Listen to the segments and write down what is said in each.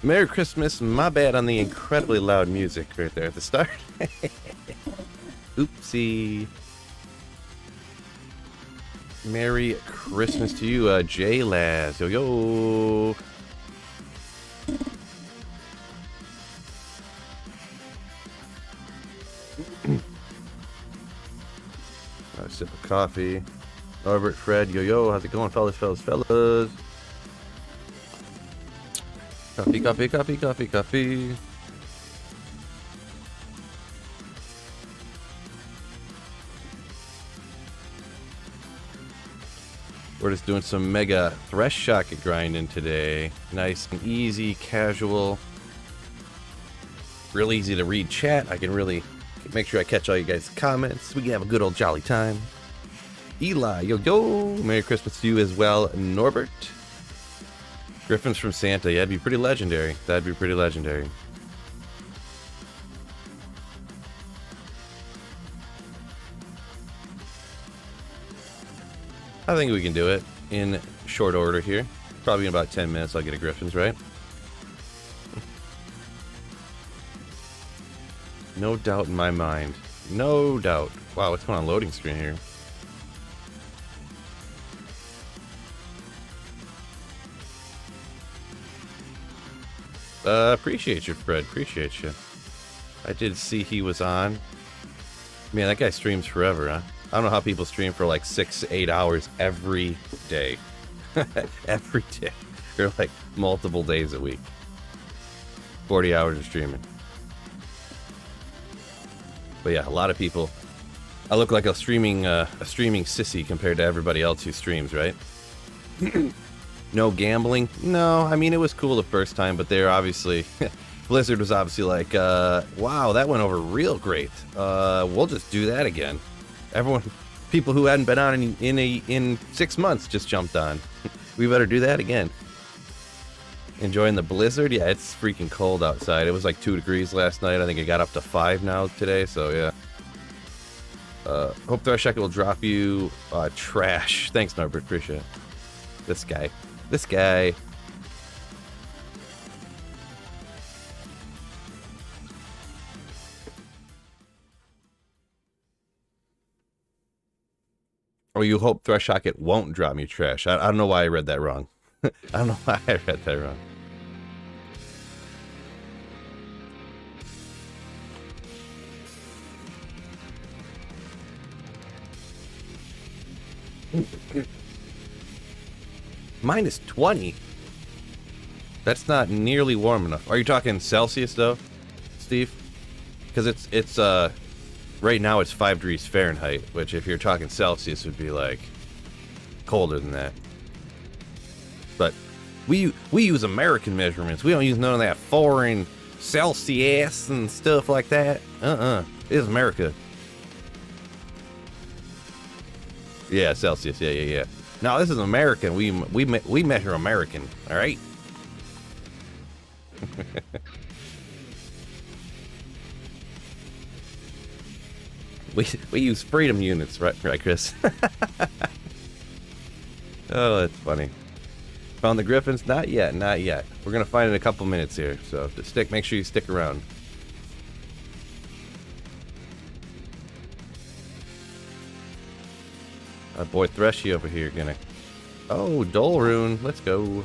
Merry Christmas. My bad on the incredibly loud music right there at the start. Oopsie. Merry Christmas to you, J Laz. Yo yo. A sip of coffee. Norbert, Fred, yo yo, how's it going, fellas? Coffee, coffee, coffee, coffee, coffee. We're just doing some mega thresh socket grinding today. Nice and easy, casual. Real easy to read chat. I can really make sure I catch all you guys' comments. We can have a good old jolly time. Eli, yo yo, Merry Christmas to you as well, Norbert. Griffons from Santa, yeah, that'd be pretty legendary. That'd be pretty legendary. I think we can do it in short order here. Probably in about 10 minutes I'll get a Griffons, right? No doubt in my mind. No doubt. Wow, what's going on loading screen here? Appreciate you, Fred. Appreciate you. I did see he was on. Man, that guy streams forever, huh? I don't know how people stream for like 6 to 8 hours every day. Every day. Or like multiple days a week. 40 hours of streaming. But yeah, a lot of people. I look like a streaming sissy compared to everybody else who streams, right? No gambling? No, I mean, it was cool the first time, but they're obviously... Blizzard was obviously like, wow, that went over real great. We'll just do that again. Everyone, people who hadn't been on in 6 months just jumped on. We better do that again. Enjoying the blizzard? Yeah, it's freaking cold outside. It was like 2 degrees last night. I think it got up to 5 now today, so yeah. Hope Thresh will drop you trash. Thanks, Norbert. Appreciate it. This guy. This guy. Oh, you hope Thresh won't drop me trash. I don't know why I read that wrong. I don't know why I read that wrong. Minus 20? That's not nearly warm enough. Are you talking Celsius though, Steve? Because it's right now it's 5 degrees Fahrenheit, which if you're talking Celsius would be like colder than that. But we use American measurements. We don't use none of that foreign Celsius and stuff like that. It's America. Yeah, Celsius. Yeah. No, this is American. We measure American. All right. we use freedom units, right, Chris? Oh, that's funny. Found the Griffons? Not yet. We're gonna find it in a couple minutes here. So make sure you stick around. Our boy Threshy over here gonna... Oh, Dole Rune. Let's go.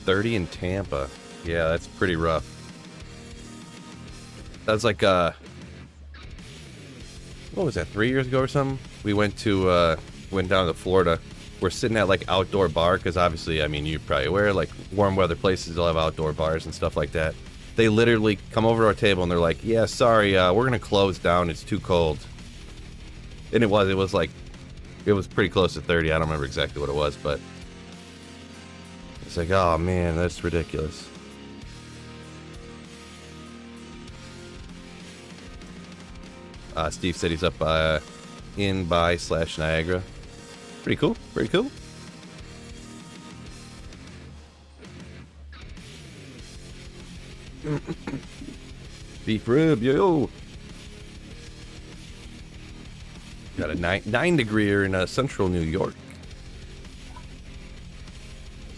$30 in Tampa. Yeah, that's pretty rough. That was like, what was that, 3 years ago or something? We went down to Florida. We're sitting at like outdoor bar, because obviously, I mean, you're probably aware, like warm weather places, they'll have outdoor bars and stuff like that. They literally come over to our table and they're like, yeah, sorry, we're gonna close down, it's too cold. And it was like, it was pretty close to 30. I don't remember exactly what it was, but it's like, oh man, that's ridiculous. Steve said he's up in by / Niagara. Pretty cool. Beef rib, yo. Got a 9 degreer in central New York.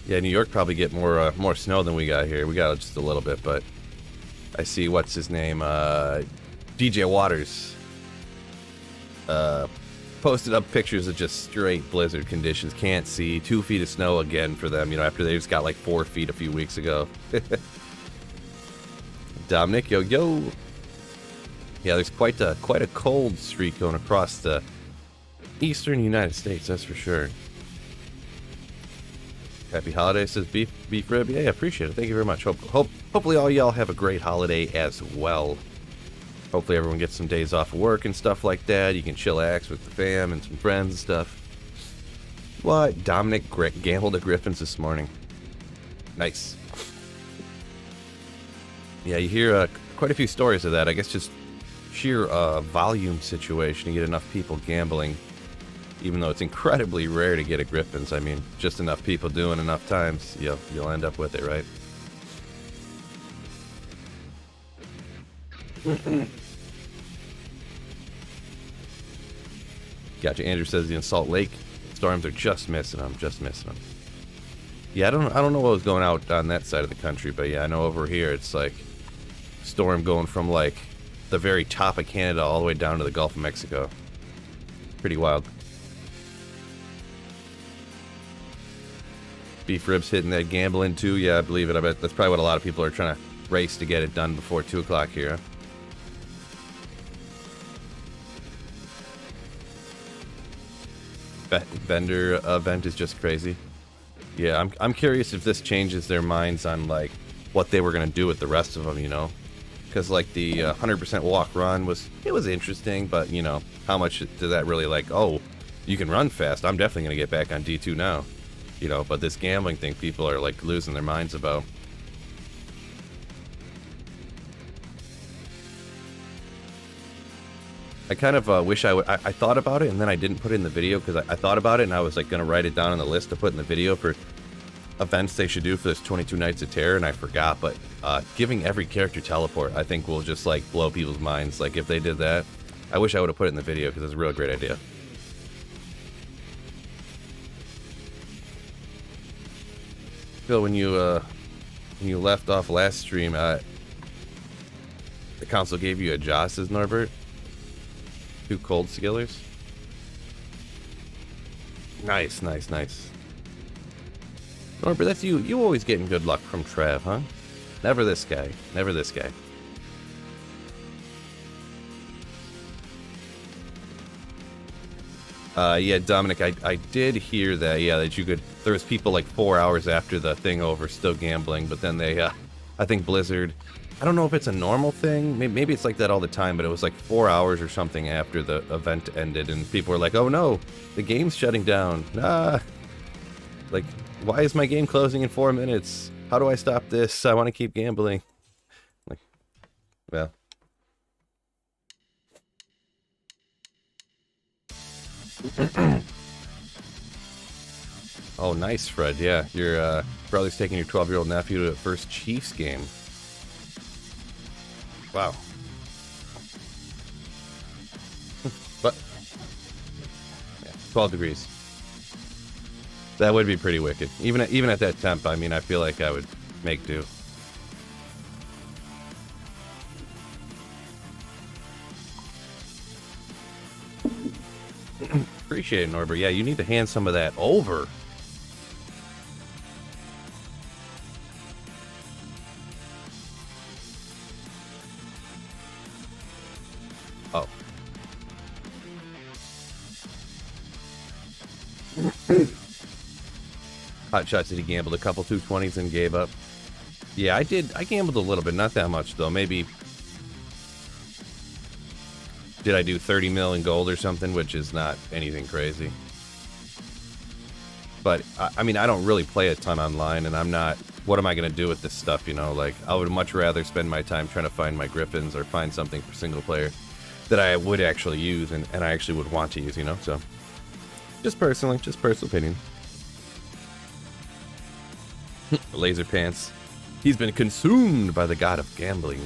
Yeah, New York probably get more snow than we got here. We got just a little bit, but I see what's his name, DJ Waters, posted up pictures of just straight blizzard conditions. Can't see. 2 feet of snow again for them. You know, after they just got like 4 feet a few weeks ago. Dominic, yo. Yeah, there's quite a cold streak going across the eastern United States. That's for sure. Happy holidays, says Beef Rib. Yeah, appreciate it. Thank you very much. Hopefully all y'all have a great holiday as well. Hopefully everyone gets some days off of work and stuff like that. You can chillax with the fam and some friends and stuff. What? Dominic gambled at Griffons this morning. Nice. Yeah, you hear quite a few stories of that. I guess just sheer volume situation. You get enough people gambling. Even though it's incredibly rare to get at Griffons. I mean, just enough people doing enough times, you'll end up with it, right? Gotcha. Andrew says in Salt Lake storms are just missing them. Yeah, I don't know what was going out on that side of the country, but yeah, I know over here it's like storm going from like the very top of Canada all the way down to the Gulf of Mexico. Pretty wild. Beef Ribs hitting that gambling too. Yeah, I believe it. I bet that's probably what a lot of people are trying to race to get it done before 2 o'clock here. Vendor event is just crazy. Yeah, I'm curious if this changes their minds on like what they were gonna do with the rest of them. You know, because like the 100% walk run was interesting, but you know, how much did that really like? Oh, you can run fast. I'm definitely gonna get back on D2 now. You know, but this gambling thing, people are like losing their minds about. I kind of wish I thought about it and then I didn't put it in the video because I thought about it and I was like gonna write it down on the list to put in the video for events they should do for this 22 Nights of Terror, and I forgot. But giving every character teleport, I think will just like blow people's minds. Like if they did that, I wish I would have put it in the video because it's a real great idea. Phil, when you left off last stream, the console gave you a Jaw, says Norbert. 2 cold skillers. Nice. Norbert, that's you. You always getting good luck from Trav, huh? Never this guy. Yeah, Dominic, I did hear that, yeah, that you could, there was people like 4 hours after the thing over still gambling, but then they, I think Blizzard, I don't know if it's a normal thing, maybe it's like that all the time, but it was like 4 hours or something after the event ended, and people were like, oh no, the game's shutting down, like, why is my game closing in 4 minutes? How do I stop this? I want to keep gambling. Like, well. Oh, nice, Fred. Yeah, your brother's taking your 12-year-old nephew to the first Chiefs game. Wow. But yeah, 12 degrees. That would be pretty wicked. Even at that temp, I mean, I feel like I would make do. Appreciate it, Norbert. Yeah, you need to hand some of that over. Oh. Hot shots, did he gambled a couple 220s and gave up? Yeah, I did. I gambled a little bit, not that much though. Maybe. Did I do 30 mil in gold or something, which is not anything crazy. But, I mean, I don't really play a ton online, and I'm not... What am I going to do with this stuff, you know? Like, I would much rather spend my time trying to find my Griffons or find something for single player that I would actually use and I actually would want to use, you know? So, just personal opinion. Laser Pants. He's been consumed by the god of gambling.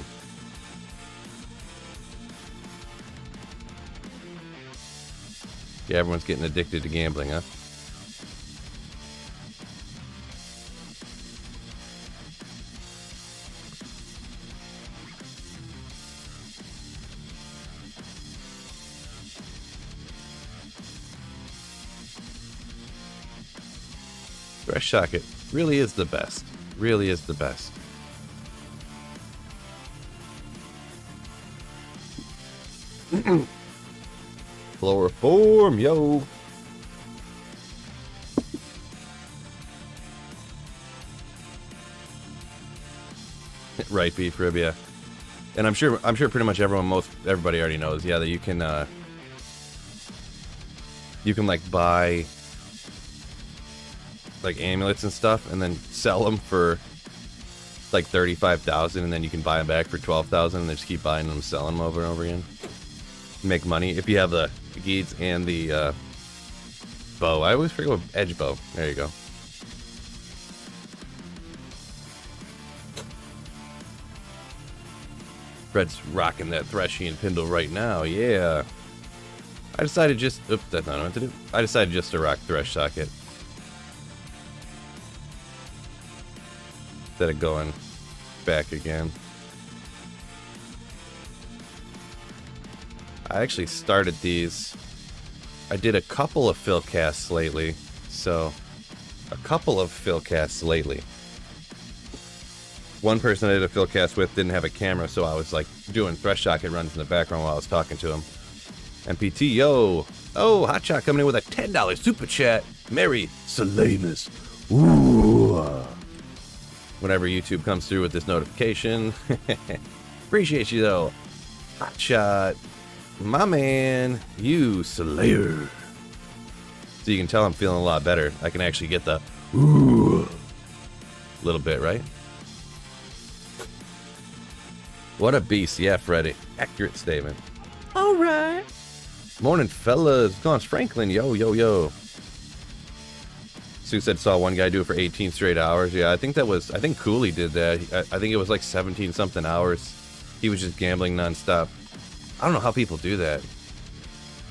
Yeah, everyone's getting addicted to gambling, huh? Fresh socket really is the best. Really is the best. Chloroform, yo. Right, beef rib, yeah. And I'm sure pretty much everybody already knows, yeah, that you can like buy like amulets and stuff and then sell them for like 35,000 and then you can buy them back for 12,000 and they just keep buying them, selling them over and over again. Make money if you have the geeds and the bow. I always forget what edge bow. There you go. Fred's rocking that Threshy and Pindle right now. Yeah. I decided just... Oops, that's not what to do. I decided just to rock Thresh socket. Instead of going back again. I actually started these. I did a couple of fill casts lately. So, a couple of fill casts lately. One person I did a fill cast with didn't have a camera, so I was like doing Thresh socket runs in the background while I was talking to him. MPT, yo. Oh, Hotshot coming in with a $10 super chat. Merry Salamus. Ooh. Whenever YouTube comes through with this notification. Appreciate you though. Hotshot. My man, you Slayer. So you can tell I'm feeling a lot better. I can actually get the ooh little bit, right? What a beast. Yeah, Freddy. Accurate statement. Alright. Morning, fellas. What's going on, Franklin? Yo, yo, yo. Sue said saw one guy do it for 18 straight hours. Yeah, I think Cooley did that. I think it was like 17 something hours. He was just gambling nonstop. I don't know how people do that.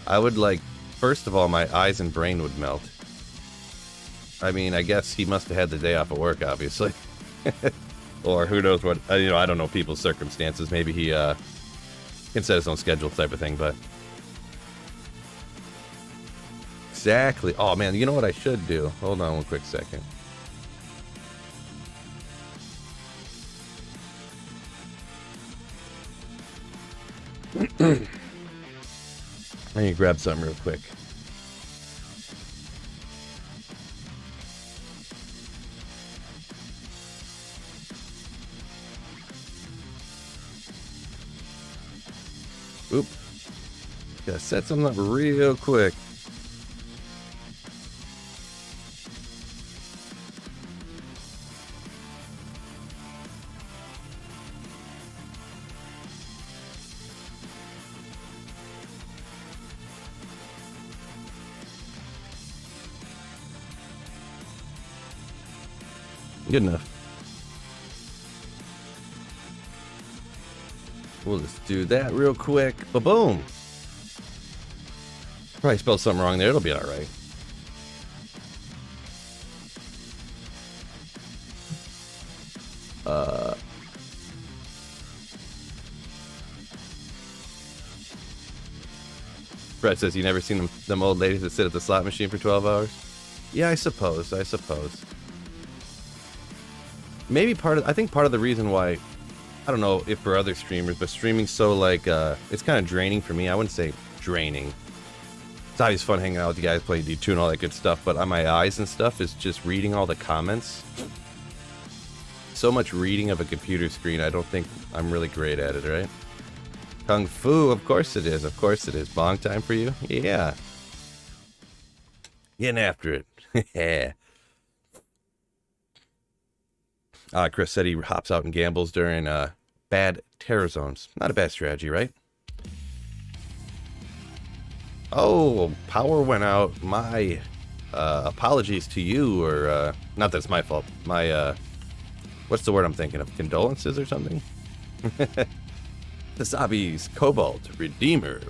I would like, first of all, my eyes and brain would melt. I mean, I guess he must have had the day off of work, obviously. Or who knows what, you know, I don't know people's circumstances. Maybe he can set his own schedule type of thing, but. Exactly. Oh, man, you know what I should do? Hold on one quick second. I need to grab something real quick. Oop. Gotta set something up real quick. Good enough. We'll just do that real quick. Ba-boom. Probably spelled something wrong there. It'll be alright. Brett says you never seen them old ladies that sit at the slot machine for 12 hours? Yeah, I suppose. Maybe I think part of the reason why, I don't know if for other streamers, but streaming's so like, it's kind of draining for me. I wouldn't say draining. It's always fun hanging out with you guys, playing D2 and all that good stuff, but on my eyes and stuff is just reading all the comments. So much reading of a computer screen, I don't think I'm really great at it, right? Kung Fu, of course it is, Bong time for you? Yeah. Getting after it. Yeah. Chris said he hops out and gambles during bad terror zones. Not a bad strategy, right? Oh, power went out. My apologies to you, or not that it's my fault. My, what's the word I'm thinking of? Condolences or something? Wasabi's Cobalt Redeemer.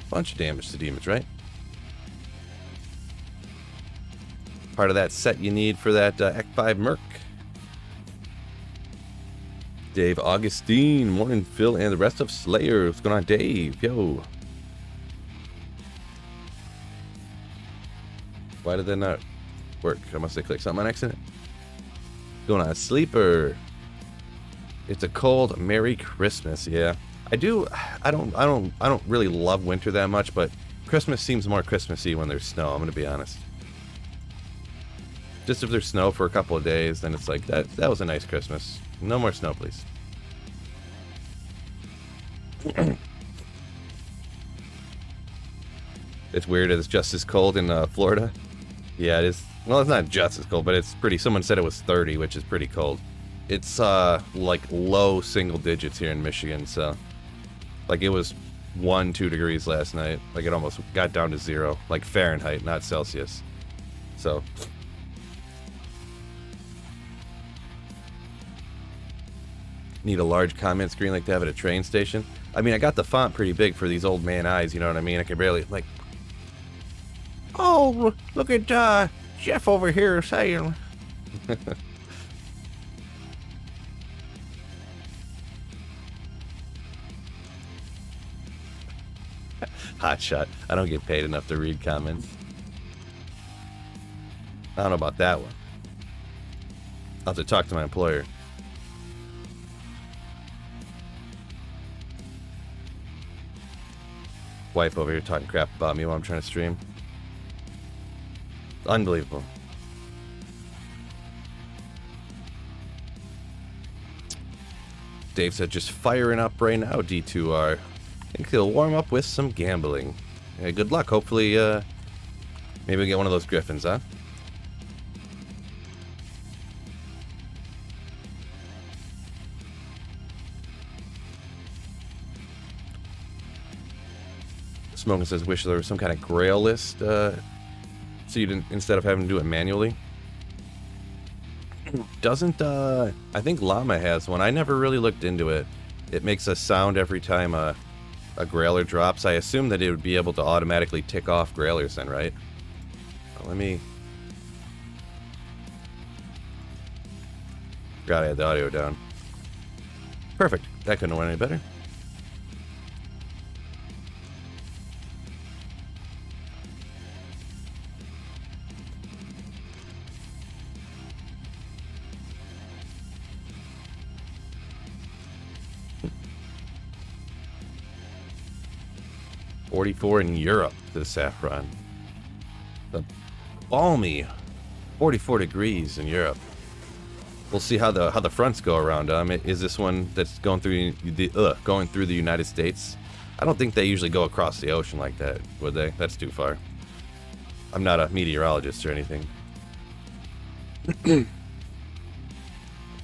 Bunch of damage to demons, right? part of that set you need for that Act 5 Merc. Dave Augustine, morning Phil, and the rest of Slayer. What's going on, Dave? Yo. Why did that not work? I must have clicked something on accident. Going on, Sleeper. It's a cold Merry Christmas. Yeah, I don't really love winter that much, but Christmas seems more Christmassy when there's snow. I'm gonna be honest. Just if there's snow for a couple of days, then it's like that was a nice Christmas. No more snow, please. It's weird. It's just as cold in Florida. Yeah, it is. Well, it's not just as cold, but it's pretty. Someone said it was 30, which is pretty cold. It's like low single digits here in Michigan, so like it was 1-2 degrees last night. Like it almost got down to 0, like Fahrenheit, not Celsius. So need a large comment screen like to have at a train station. I mean, I got the font pretty big for these old man eyes, you know what I mean? I can barely, like, oh, look at Jeff over here saying. Hot shot. I don't get paid enough to read comments. I don't know about that one. I'll have to talk to my employer. Wife over here talking crap about me while I'm trying to stream. Unbelievable. Dave said just firing up right now, D2R. I think he'll warm up with some gambling. Hey, good luck. Hopefully, maybe we get one of those Griffons, huh? Smoking says, wish there was some kind of grail list, so you didn't, instead of having to do it manually. Doesn't, I think Llama has one. I never really looked into it. It makes a sound every time a grailer drops. I assume that it would be able to automatically tick off grailers then, right? Let me... Forgot I had the audio down. Perfect. That couldn't have went any better. .44 in Europe, the saffron. The balmy 44 degrees in Europe. We'll see how the fronts go around. Is this one that's going through the United States? I don't think they usually go across the ocean like that, would they? That's too far. I'm not a meteorologist or anything.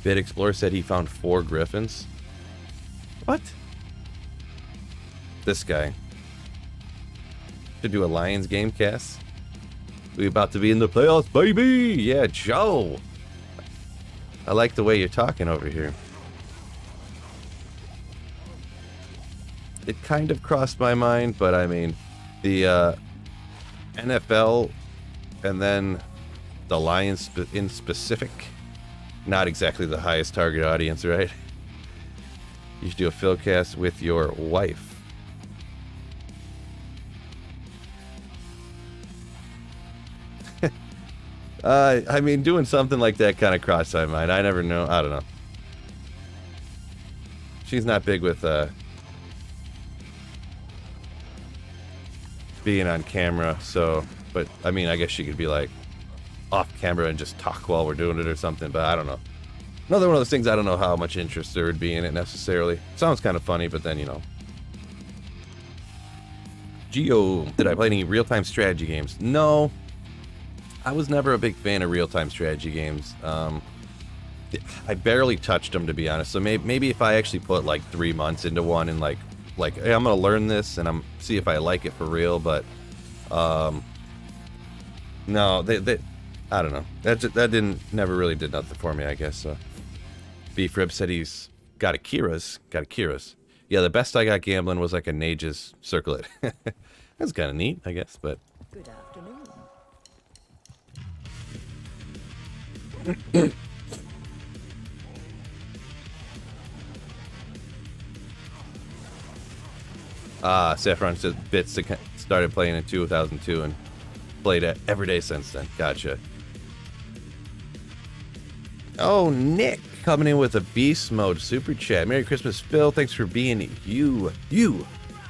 Bit Explorer said he found 4 Griffons. What? This guy. To do a Lions game cast. We about to be in the playoffs, baby! Yeah, Joe! I like the way you're talking over here. It kind of crossed my mind, but I mean, the NFL and then the Lions in specific, not exactly the highest target audience, right? You should do a Philcast with your wife. I mean, doing something like that kind of crossed my mind. I never know. I don't know. She's not big with being on camera, so. But I mean, I guess she could be like off camera and just talk while we're doing it or something. But I don't know. Another one of those things. I don't know how much interest there would be in it necessarily. Sounds kind of funny, but then you know. Geo, did I play any real-time strategy games? No. I was never a big fan of real-time strategy games. I barely touched them, to be honest. So maybe if I actually put like 3 months into one and like hey, I'm gonna learn this and see if I like it for real. But no, they I don't know. That never really did nothing for me, I guess. So. Beef Rib said he's got Akira's. Yeah, the best I got gambling was like a Nage's Circlet. That's kind of neat, I guess. But good afternoon. Saffron says Bits started playing in 2002 and played it every day since then. Gotcha. Oh, Nick coming in with a beast mode super chat. Merry Christmas, Phil. Thanks for being you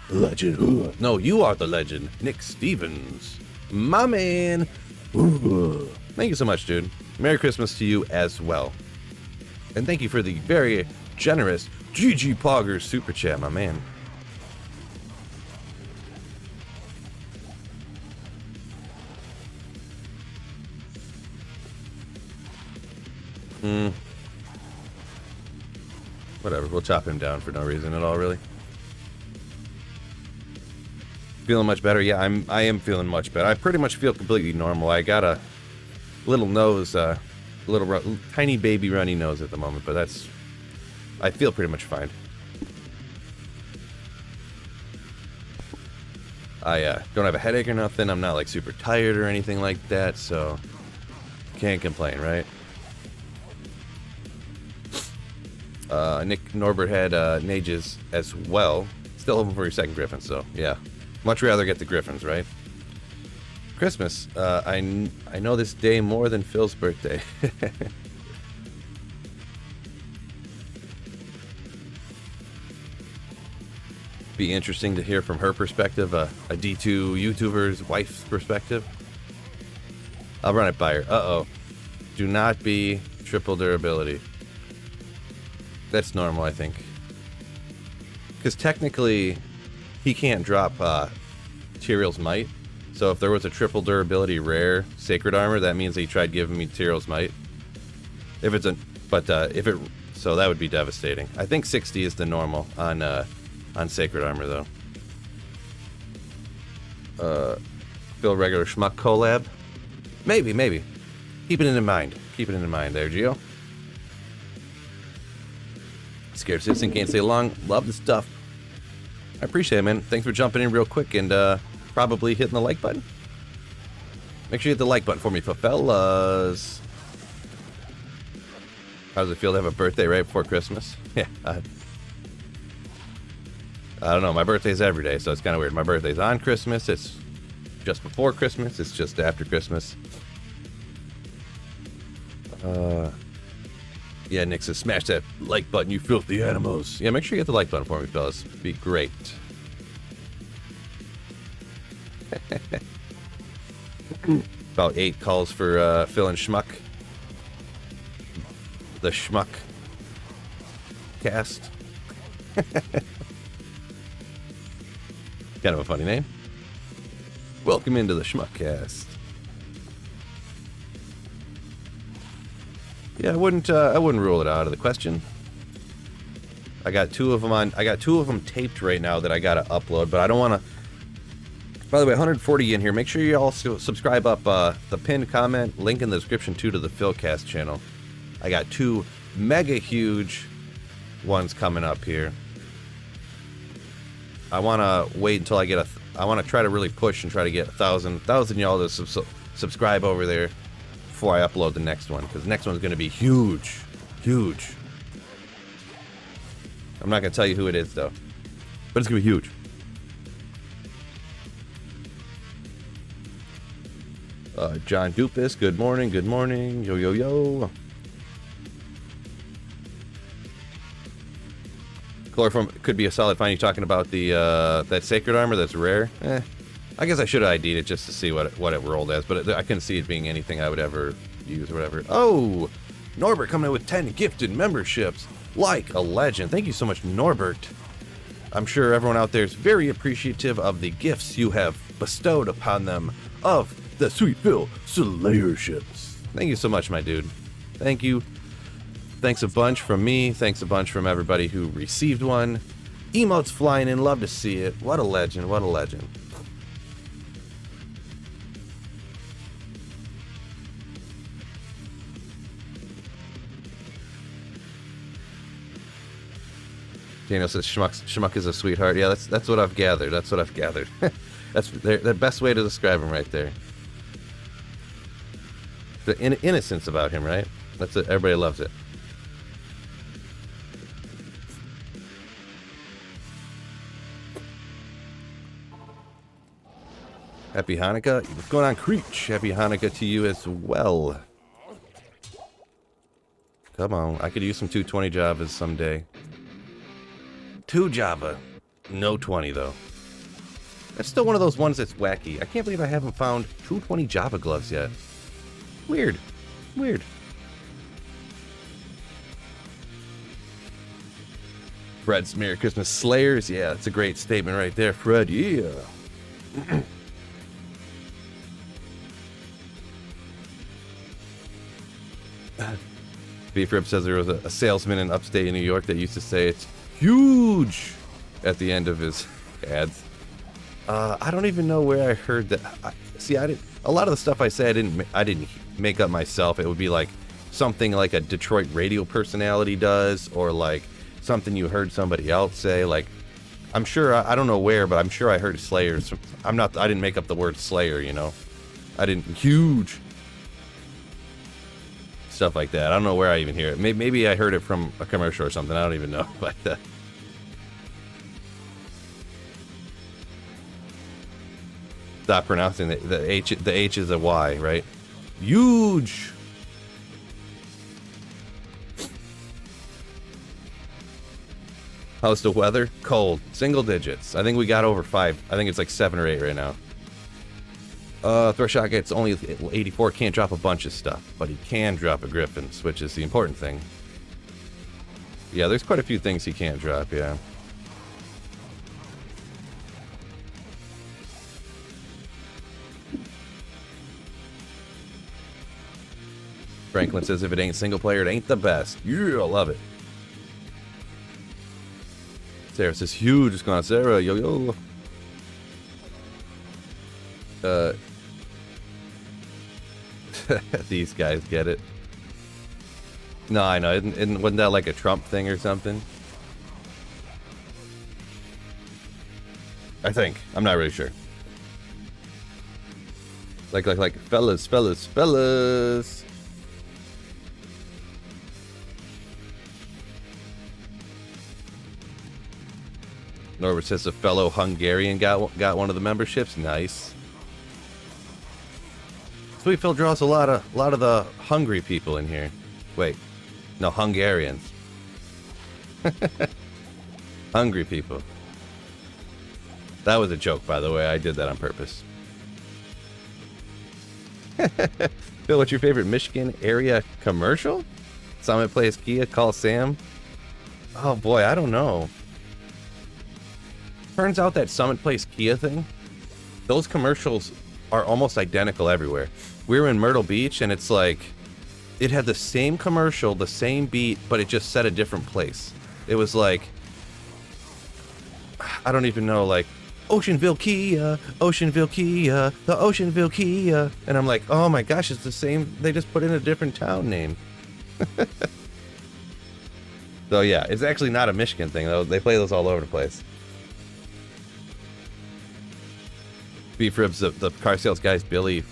legend. No, you are the legend, Nick Stevens, my man. Thank you so much, dude. Merry Christmas to you as well, and thank you for the very generous GG Poggers super chat, my man. Whatever, we'll chop him down for no reason at all, really. Feeling much better? Yeah, I am feeling much better. I pretty much feel completely normal. I got a little nose, tiny baby runny nose at the moment, but I feel pretty much fine. I don't have a headache or nothing. I'm not like super tired or anything like that, so can't complain, right? Nick Norbert had Nages as well. Still hoping for your second Griffin, so yeah. Much rather get the Griffons, right? Christmas. I know this day more than Phil's birthday. Be interesting to hear from her perspective, a D2 YouTuber's wife's perspective. I'll run it by her. Uh-oh. Do not be triple durability. That's normal, I think. Because technically, he can't drop Tyrael's Might. So if there was a triple durability rare Sacred Armor, that means he tried giving me Tyrael's Might. If it's so that would be devastating. I think 60 is the normal on Sacred Armor, though. Phil regular schmuck collab? Maybe. Keep it in mind. Keep it in mind there, Gio. Scared Citizen can't stay long. Love the stuff. I appreciate it, man. Thanks for jumping in real quick and probably hitting the like button. Make sure you hit the like button for me, fellas. How does it feel to have a birthday right before Christmas? Yeah. I don't know. My birthday's every day, so it's kind of weird. My birthday's on Christmas. It's just before Christmas. It's just after Christmas. Yeah, Nick says, smash that like button, you filthy animals. Yeah, make sure you hit the like button for me, fellas. It'd be great. About 8 calls for Phil and Schmuck. The Schmuck cast. Kind of a funny name. Welcome into the Schmuck cast. Yeah, I wouldn't rule it out of the question. I got 2 of them on. I got 2 of them taped right now that I gotta upload, but I don't want to. By the way, 140 in here. Make sure you all subscribe up. The pinned comment, link in the description too to the Philcast channel. I got 2 mega huge ones coming up here. I want to wait until I get I want to try to really push and try to get 1,000 y'all to subscribe over there before I upload the next one, because the next one's going to be huge. I'm not going to tell you who it is, though, but it's going to be huge. John Dupis, good morning. Yo. Chloroform could be a solid find. You talking about the that Sacred Armor that's rare? I guess I should have ID'd it just to see what it rolled as, but I couldn't see it being anything I would ever use or whatever. Oh, Norbert coming in with 10 gifted memberships. Like a legend. Thank you so much, Norbert. I'm sure everyone out there is very appreciative of the gifts you have bestowed upon them of the Sweet Phil Slayerships. Thank you so much, my dude. Thank you. Thanks a bunch from me. Thanks a bunch from everybody who received one. Emotes flying in. Love to see it. What a legend. What a legend. Daniel says Schmuck is a sweetheart. Yeah, that's what I've gathered. That's the best way to describe him right there. The innocence about him, right? That's it. Everybody loves it. Happy Hanukkah. What's going on, Creech? Happy Hanukkah to you as well. Come on. I could use some 220 Javas someday. 2 Java. No 20, though. That's still one of those ones that's wacky. I can't believe I haven't found 220 Java gloves yet. Weird. Weird. Fred's Merry Christmas Slayers. Yeah, that's a great statement right there, Fred. Yeah. Beef Rip says there was a salesman in upstate New York that used to say it's huge at the end of his ads. I don't even know where I heard that. See, I didn't. A lot of the stuff I say, I didn't make up myself. It would be like something like a Detroit radio personality does, or like something you heard somebody else say. Like, I'm sure I don't know where, but I'm sure I heard Slayers. I didn't make up the word Slayer. You know, I didn't. Huge stuff like that. I don't know where I even hear it. Maybe I heard it from a commercial or something. I don't even know. But stop pronouncing the H. The H is a Y, right? Huge. How's the weather? Cold. Single digits. I think we got over 5. I think it's like 7 or 8 right now. Threshot gets only 84. Can't drop a bunch of stuff, but he can drop a Griffons, which is the important thing. Yeah, there's quite a few things he can't drop, yeah. Franklin says if it ain't single player, it ain't the best. Yeah, I love it. Sarah says huge. What's going on, Sarah? Yo, yo. These guys get it. No, I know. Wasn't that like a Trump thing or something? I think. I'm not really sure. Like, fellas. Norbert says a fellow Hungarian got one of the memberships. Nice. Sweet Phil draws a lot of the hungry people in here. Wait, no, Hungarians. Hungry people. That was a joke, by the way. I did that on purpose. Phil, what's your favorite Michigan area commercial? Summit plays Kia. Call Sam. Oh boy, I don't know. Turns out that Summit Place Kia thing, those commercials are almost identical everywhere. We were in Myrtle Beach, and it's like, it had the same commercial, the same beat, but it just said a different place. It was like, I don't even know, like, Oceanville Kia, the Oceanville Kia. And I'm like, oh my gosh, it's the same. They just put in a different town name. So yeah, it's actually not a Michigan thing, though. They play those all over the place. Beef Ribs, the car sales guy's Billy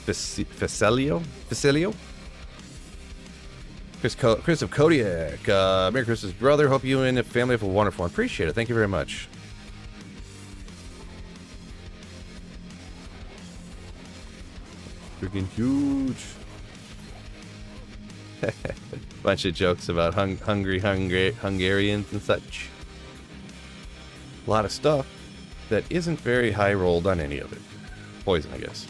Facilio? Chris of Kodiak. Merry Christmas, brother. Hope you and the family have a wonderful one. Appreciate it. Thank you very much. Freaking huge. Bunch of jokes about hungry Hungarians and such. A lot of stuff that isn't very high rolled on any of it. Poison, I guess.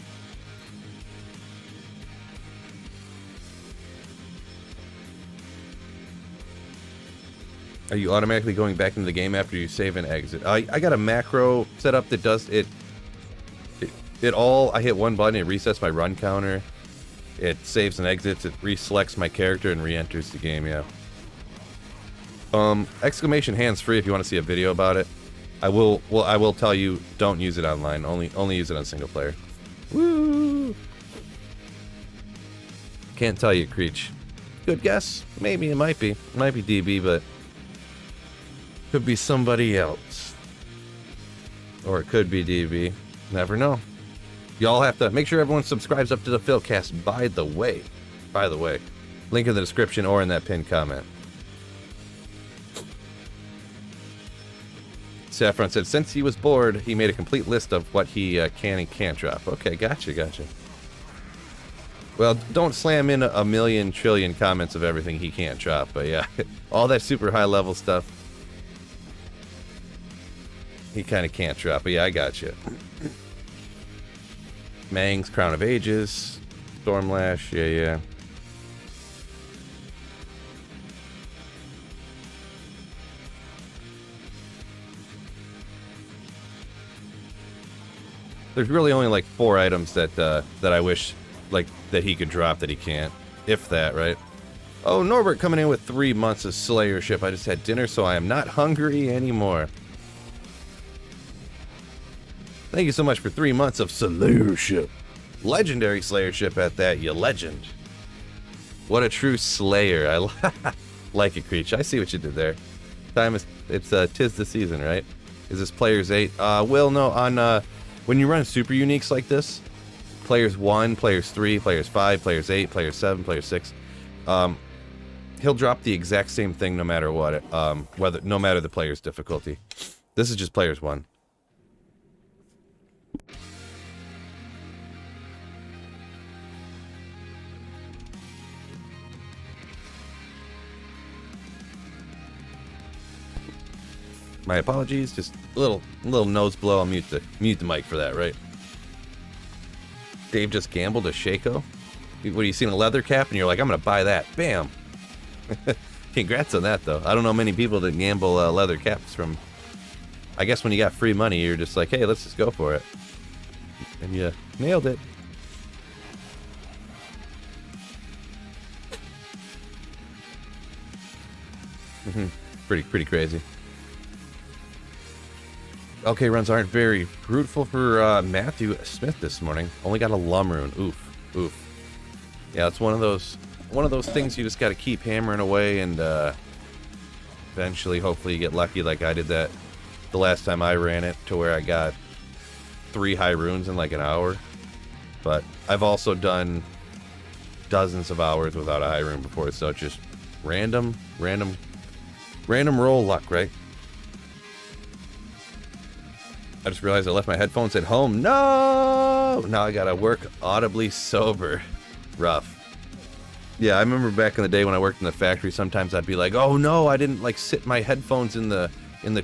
Are you automatically going back into the game after you save and exit? I got a macro set up that does it. It all, I hit one button, it resets my run counter. It saves and exits, it reselects my character and re-enters the game, yeah. Exclamation hands-free if you want to see a video about it. I will tell you, don't use it online. Only use it on single player. Woo! Can't tell you, Creech. Good guess. Maybe it might be. It might be DB, but could be somebody else. Or it could be DB. Never know. Y'all have to make sure everyone subscribes up to the Philcast. By the way, Link in the description or in that pinned comment. Saffron said, since he was bored, he made a complete list of what he can and can't drop. Okay, gotcha. Well, don't slam in a million trillion comments of everything he can't drop, but yeah, all that super high level stuff, he kind of can't drop, but yeah, I gotcha. Mang's Crown of Ages, Stormlash, yeah. There's really only like 4 items that that I wish like that he could drop that he can't, if that, right? Oh, Norbert coming in with 3 months of Slayership. I just had dinner, so I am not hungry anymore. Thank you so much for 3 months of Slayership. Legendary Slayership at that, you legend. What a true Slayer. I like it, Creech. I see what you did there. It's 'tis the season, right? Is this players 8? Well, no, on when you run super uniques like this, players 1, players 3, players 5, players 8, players 7, players 6, he'll drop the exact same thing no matter what, no matter the player's difficulty. This is just players 1. My apologies, just a little nose blow. I'll mute the mic for that, right? Dave just gambled a Shaco. What, you seen a leather cap and you're like, I'm gonna buy that. Bam. Congrats on that though. I don't know many people that gamble leather caps from. I guess when you got free money, you're just like, hey, let's just go for it. And you nailed it. Pretty crazy. Okay, runs aren't very fruitful for Matthew Smith this morning. Only got a Lumrune. Oof. Yeah, it's one of those things you just got to keep hammering away, and eventually, hopefully, you get lucky like I did that the last time I ran it, to where I got 3 high runes in like an hour. But I've also done dozens of hours without a high rune before, so it's just random roll luck, right? I just realized I left my headphones at home. No! Now I gotta work audibly sober. Rough. Yeah, I remember back in the day when I worked in the factory, sometimes I'd be like, oh no, I didn't like sit my headphones in the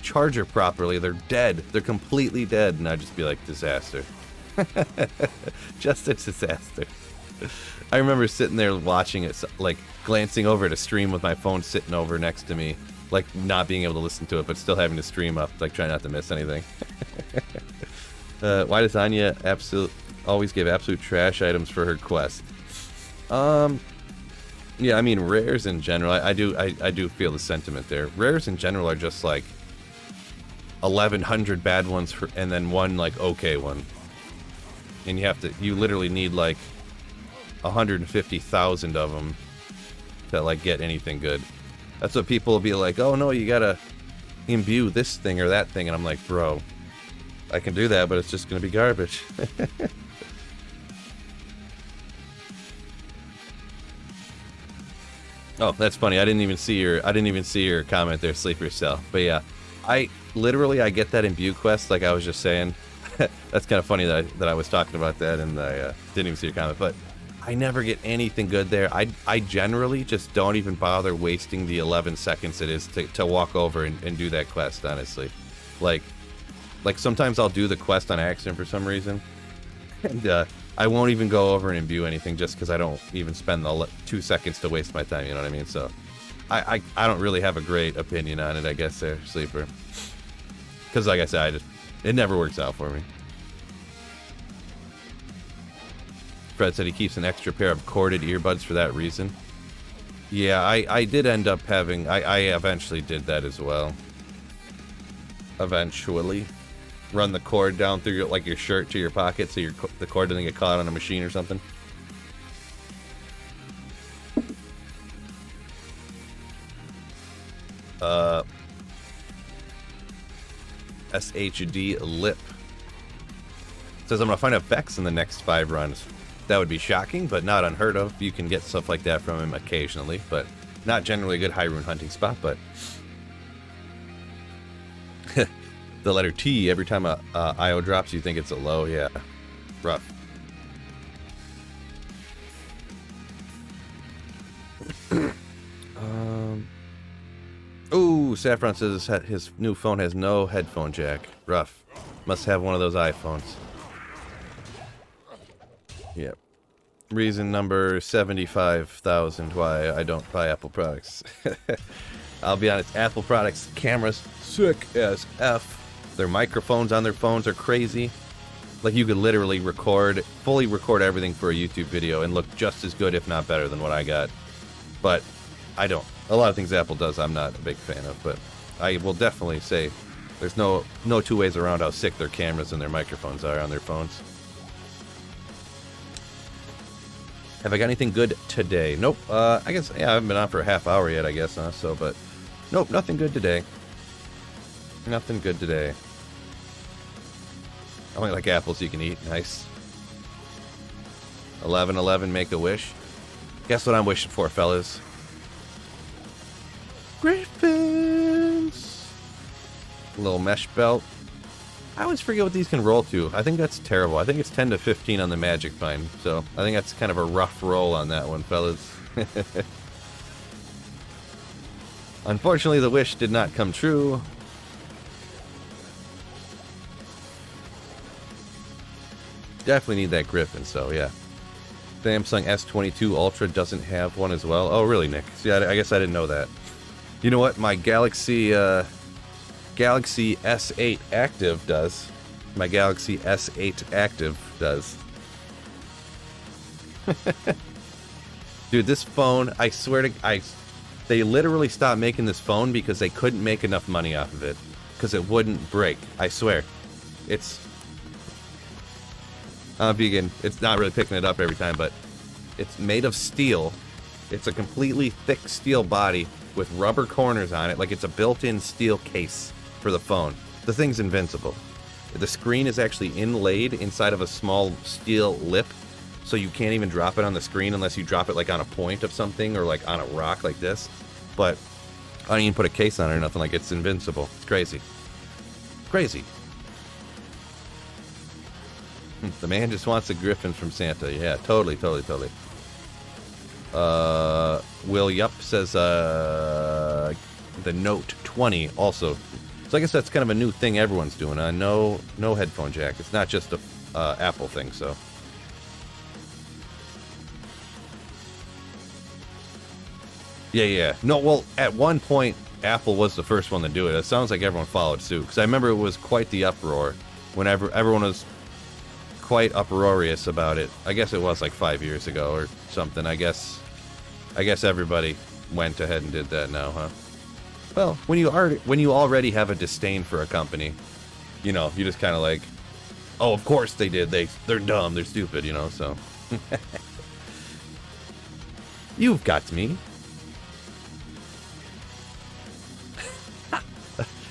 charger properly. They're dead. They're completely dead. And I'd just be like, disaster. Just a disaster. I remember sitting there watching it, like glancing over at a stream with my phone sitting over next to me, like not being able to listen to it, but still having to stream up, like trying not to miss anything. Why does Anya always give absolute trash items for her quest? Yeah, I mean rares in general. I do feel the sentiment there. Rares in general are just like 1,100 bad ones and then one like okay one, and you literally need like 150,000 of them to like get anything good. That's what people will be like, oh no, you gotta imbue this thing or that thing, and I'm like, bro, I can do that, but it's just gonna be garbage. Oh, that's funny. I didn't even see your comment there, Sleeper Cell. But yeah, I get that imbue quest, like I was just saying. That's kind of funny that I was talking about that and I didn't even see your comment, but I never get anything good there. I generally just don't even bother wasting the 11 seconds it is to walk over and do that quest, honestly. Like sometimes I'll do the quest on accident for some reason, and I won't even go over and imbue anything just because I don't even spend the 2 seconds to waste my time, you know what I mean? So I don't really have a great opinion on it, I guess, there, Sleeper. Because like I said, it never works out for me. Fred said he keeps an extra pair of corded earbuds for that reason. Yeah, I did end up having... I eventually did that as well. Eventually. Run the cord down through your shirt to your pocket so the cord doesn't get caught on a machine or something. SHD Lip says I'm gonna find a Vex in the next 5 runs. That would be shocking, but not unheard of. You can get stuff like that from him occasionally, but not generally a good high rune hunting spot. But the letter T, every time a IO drops, you think it's a low. Yeah, rough. Ooh, Saffron says his new phone has no headphone jack. Rough. Must have one of those iPhones. Yep. Reason number 75,000 why I don't buy Apple products. I'll be honest, Apple products, cameras, sick as F. Their microphones on their phones are crazy. Like, you could literally fully record everything for a YouTube video and look just as good, if not better, than what I got. But I don't. A lot of things Apple does I'm not a big fan of, but I will definitely say there's no two ways around how sick their cameras and their microphones are on their phones. Have I got anything good today? Nope. I guess, yeah, I haven't been on for a half hour yet, I guess, huh? So, but nope, nothing good today. Nothing good today. I only like apples you can eat. Nice. 11-11, make a wish. Guess what I'm wishing for, fellas? Griffons! Little mesh belt. I always forget what these can roll to. I think that's terrible. I think it's 10 to 15 on the magic find. So I think that's kind of a rough roll on that one, fellas. Unfortunately, the wish did not come true. Definitely need that Griffin, so yeah. Samsung S22 Ultra doesn't have one as well. Oh, really, Nick? See, I guess I didn't know that. You know what? My Galaxy S8 Active does. My Galaxy S8 Active does. Dude, this phone, I swear to... They literally stopped making this phone because they couldn't make enough money off of it. Because it wouldn't break. I swear. It's... vegan. It's not really picking it up every time, but it's made of steel. It's a completely thick steel body with rubber corners on it, like it's a built-in steel case for the phone. The thing's invincible. The screen is actually inlaid inside of a small steel lip, so you can't even drop it on the screen unless you drop it like on a point of something or like on a rock like this. But I don't even put a case on it or nothing. Like, it's invincible. It's crazy. Crazy. The man just wants a Griffin from Santa. Yeah, totally. Will Yup says the Note 20 also. So I guess that's kind of a new thing everyone's doing. No headphone jack. It's not just a Apple thing. So yeah. No, well, at one point Apple was the first one to do it. It sounds like everyone followed suit, because I remember it was quite the uproar whenever everyone was quite uproarious about it. I guess it was like 5 years ago or something. I guess everybody went ahead and did that now, huh? Well, when you already have a disdain for a company, you know, you just kind of like, oh, of course they did. They're dumb. They're stupid, you know. So you've got me.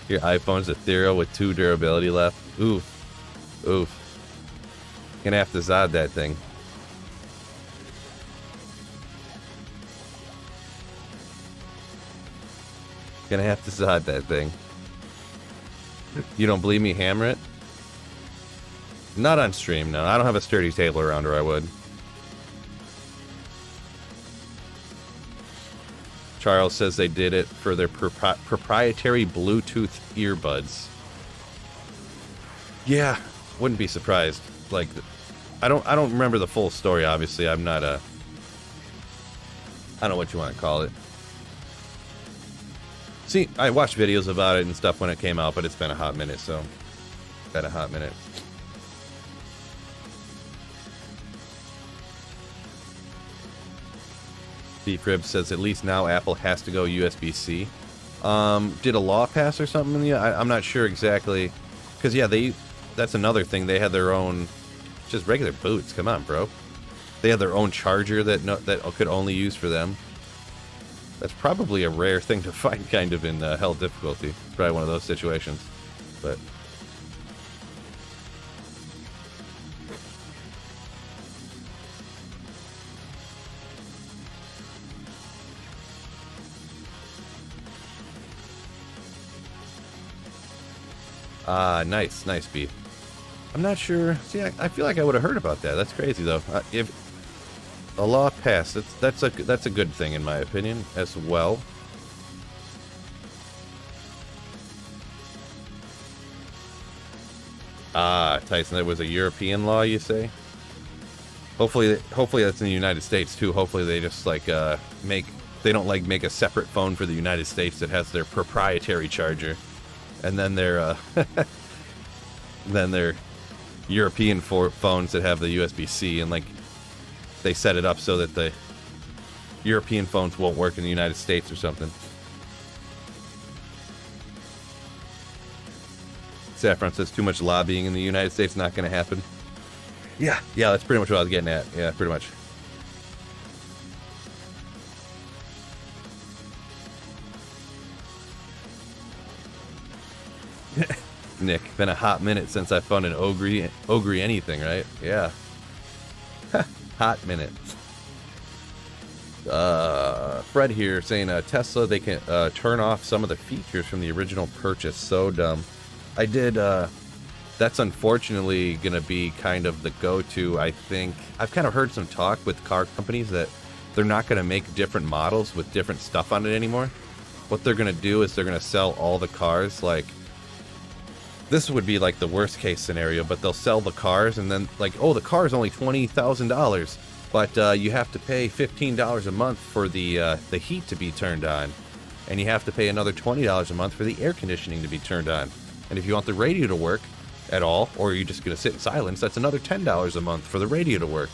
Your iPhone's a Thero with 2 durability left. Oof. Gonna have to Zod that thing. Gonna have to Zod that thing. You don't believe me? Hammer it. Not on stream, no. I don't have a sturdy table around, or I would. Charles says they did it for their proprietary Bluetooth earbuds. Yeah, wouldn't be surprised. Like, I don't remember the full story, obviously. I'm not I don't know what you want to call it. See, I watched videos about it and stuff when it came out, but it's been a hot minute, so... Been a hot minute. Beef Rib says at least now Apple has to go USB-C. Did a law pass or something? Yeah, I'm not sure exactly. Because, yeah, that's another thing. They had their own... Just regular boots. Come on, bro. They had their own charger that could only use for them. That's probably a rare thing to find, kind of, in hell difficulty. It's probably one of those situations. But... Ah, nice, nice beef. I'm not sure. See, I feel like I would have heard about that. That's crazy though. If a law passed, that's a good thing in my opinion as well. Ah, Tyson, that was a European law, you say? Hopefully that's in the United States too. Hopefully they just like they don't like make a separate phone for the United States that has their proprietary charger, and then their European phones that have the USB-C, and like they set it up so that the European phones won't work in the United States or something. Saffron says too much lobbying in the United States, not going to happen. Yeah, that's pretty much what I was getting at. Yeah, pretty much. Nick, been a hot minute since I found an ogre anything, right? Yeah. Hot minute. Fred here saying Tesla, they can turn off some of the features from the original purchase. So dumb. I did, that's unfortunately going to be kind of the go-to, I think. I've kind of heard some talk with car companies that they're not going to make different models with different stuff on it anymore. What they're going to do is they're going to sell all the cars, like, this would be like the worst case scenario, but they'll sell the cars and then like, oh, the car is only $20,000, but you have to pay $15 a month for the heat to be turned on, and you have to pay another $20 a month for the air conditioning to be turned on. And if you want the radio to work at all, or you're just going to sit in silence, that's another $10 a month for the radio to work,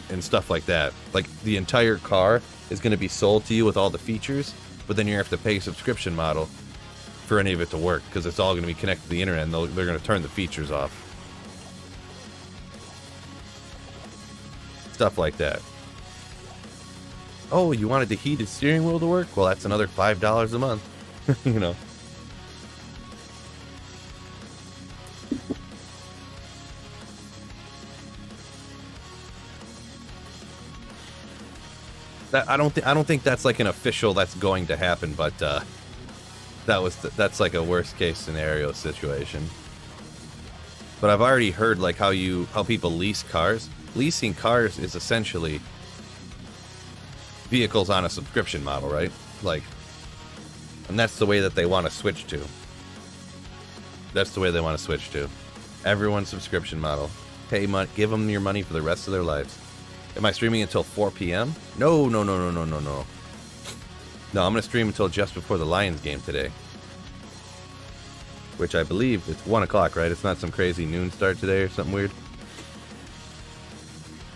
and stuff like that. Like the entire car is going to be sold to you with all the features, but then you have to pay a subscription model for any of it to work, because it's all going to be connected to the internet, and they're going to turn the features off. Stuff like that. Oh, you wanted the heated steering wheel to work? Well, that's another $5 a month. You know. I don't think that's like an official that's going to happen, but that's like a worst case scenario situation. But I've already heard like how people lease cars. Leasing cars is essentially vehicles on a subscription model, right? Like, and that's the way that they want to switch to. That's the way they want to switch to. Everyone's subscription model. Pay money, give them your money for the rest of their lives. Am I streaming until 4 p.m.? No. No, I'm going to stream until just before the Lions game today. Which I believe it's 1 o'clock, right? It's not some crazy noon start today or something weird.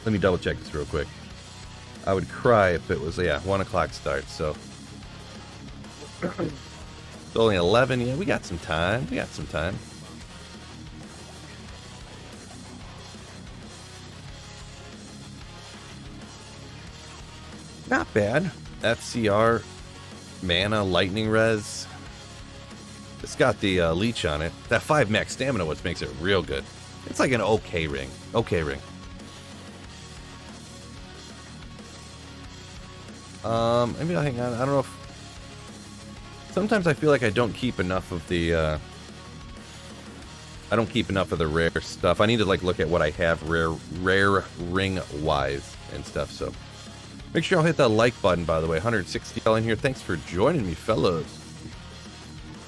Let me double check this real quick. I would cry if it was, 1 o'clock start, so. It's only 11, yeah, we got some time. Not bad. FCR, mana, lightning res. It's got the leech on it. That 5 max stamina what makes it real good. It's like an okay ring. Maybe I'll hang on. I don't know if... Sometimes I feel like I don't keep enough of the, I don't keep enough of the rare stuff. I need to, like, look at what I have rare ring-wise and stuff, so... Make sure y'all hit that like button, by the way. 160 y'all in here. Thanks for joining me, fellas.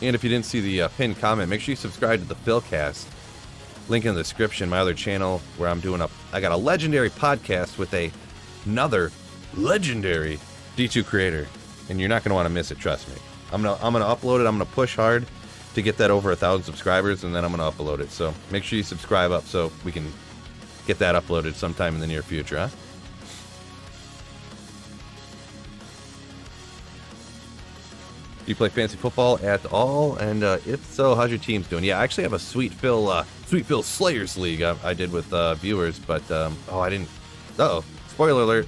And if you didn't see the pinned comment, make sure you subscribe to the Philcast. Link in the description. My other channel where I'm doing I got a legendary podcast with another legendary D2 creator, and you're not gonna want to miss it. Trust me. I'm gonna upload it. I'm gonna push hard to get that over 1,000 subscribers, and then I'm gonna upload it. So make sure you subscribe up so we can get that uploaded sometime in the near future, huh? Do you play fantasy football at all? And if so, how's your teams doing? Yeah, I actually have a Sweet Phil Slayers League I did with viewers, but oh, I didn't. Uh-oh, spoiler alert.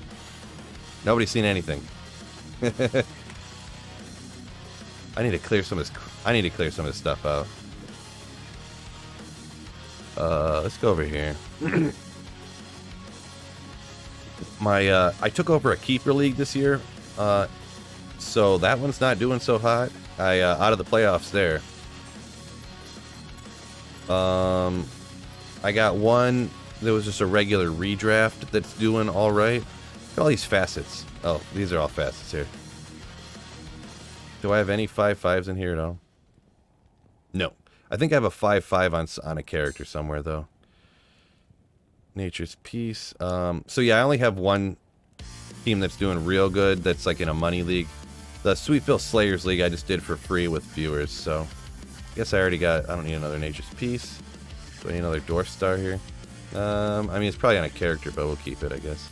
Nobody's seen anything. I need to clear some of this stuff out. Let's go over here. I took over a keeper league this year. So that one's not doing so hot. Out of the playoffs there. I got one that was just a regular redraft that's doing all right. Look at all these facets. Oh, these are all facets here. Do I have any 5/5s in here at all? No. I think I have a 5/5 on a character somewhere, though. Nature's Peace. So yeah, I only have one team that's doing real good that's like in a money league. The Sweetville Slayers League I just did for free with viewers, so I guess I already got... I don't need another Nature's Peace. Do I need another Dwarf Star here? I mean, it's probably on a character, but we'll keep it, I guess.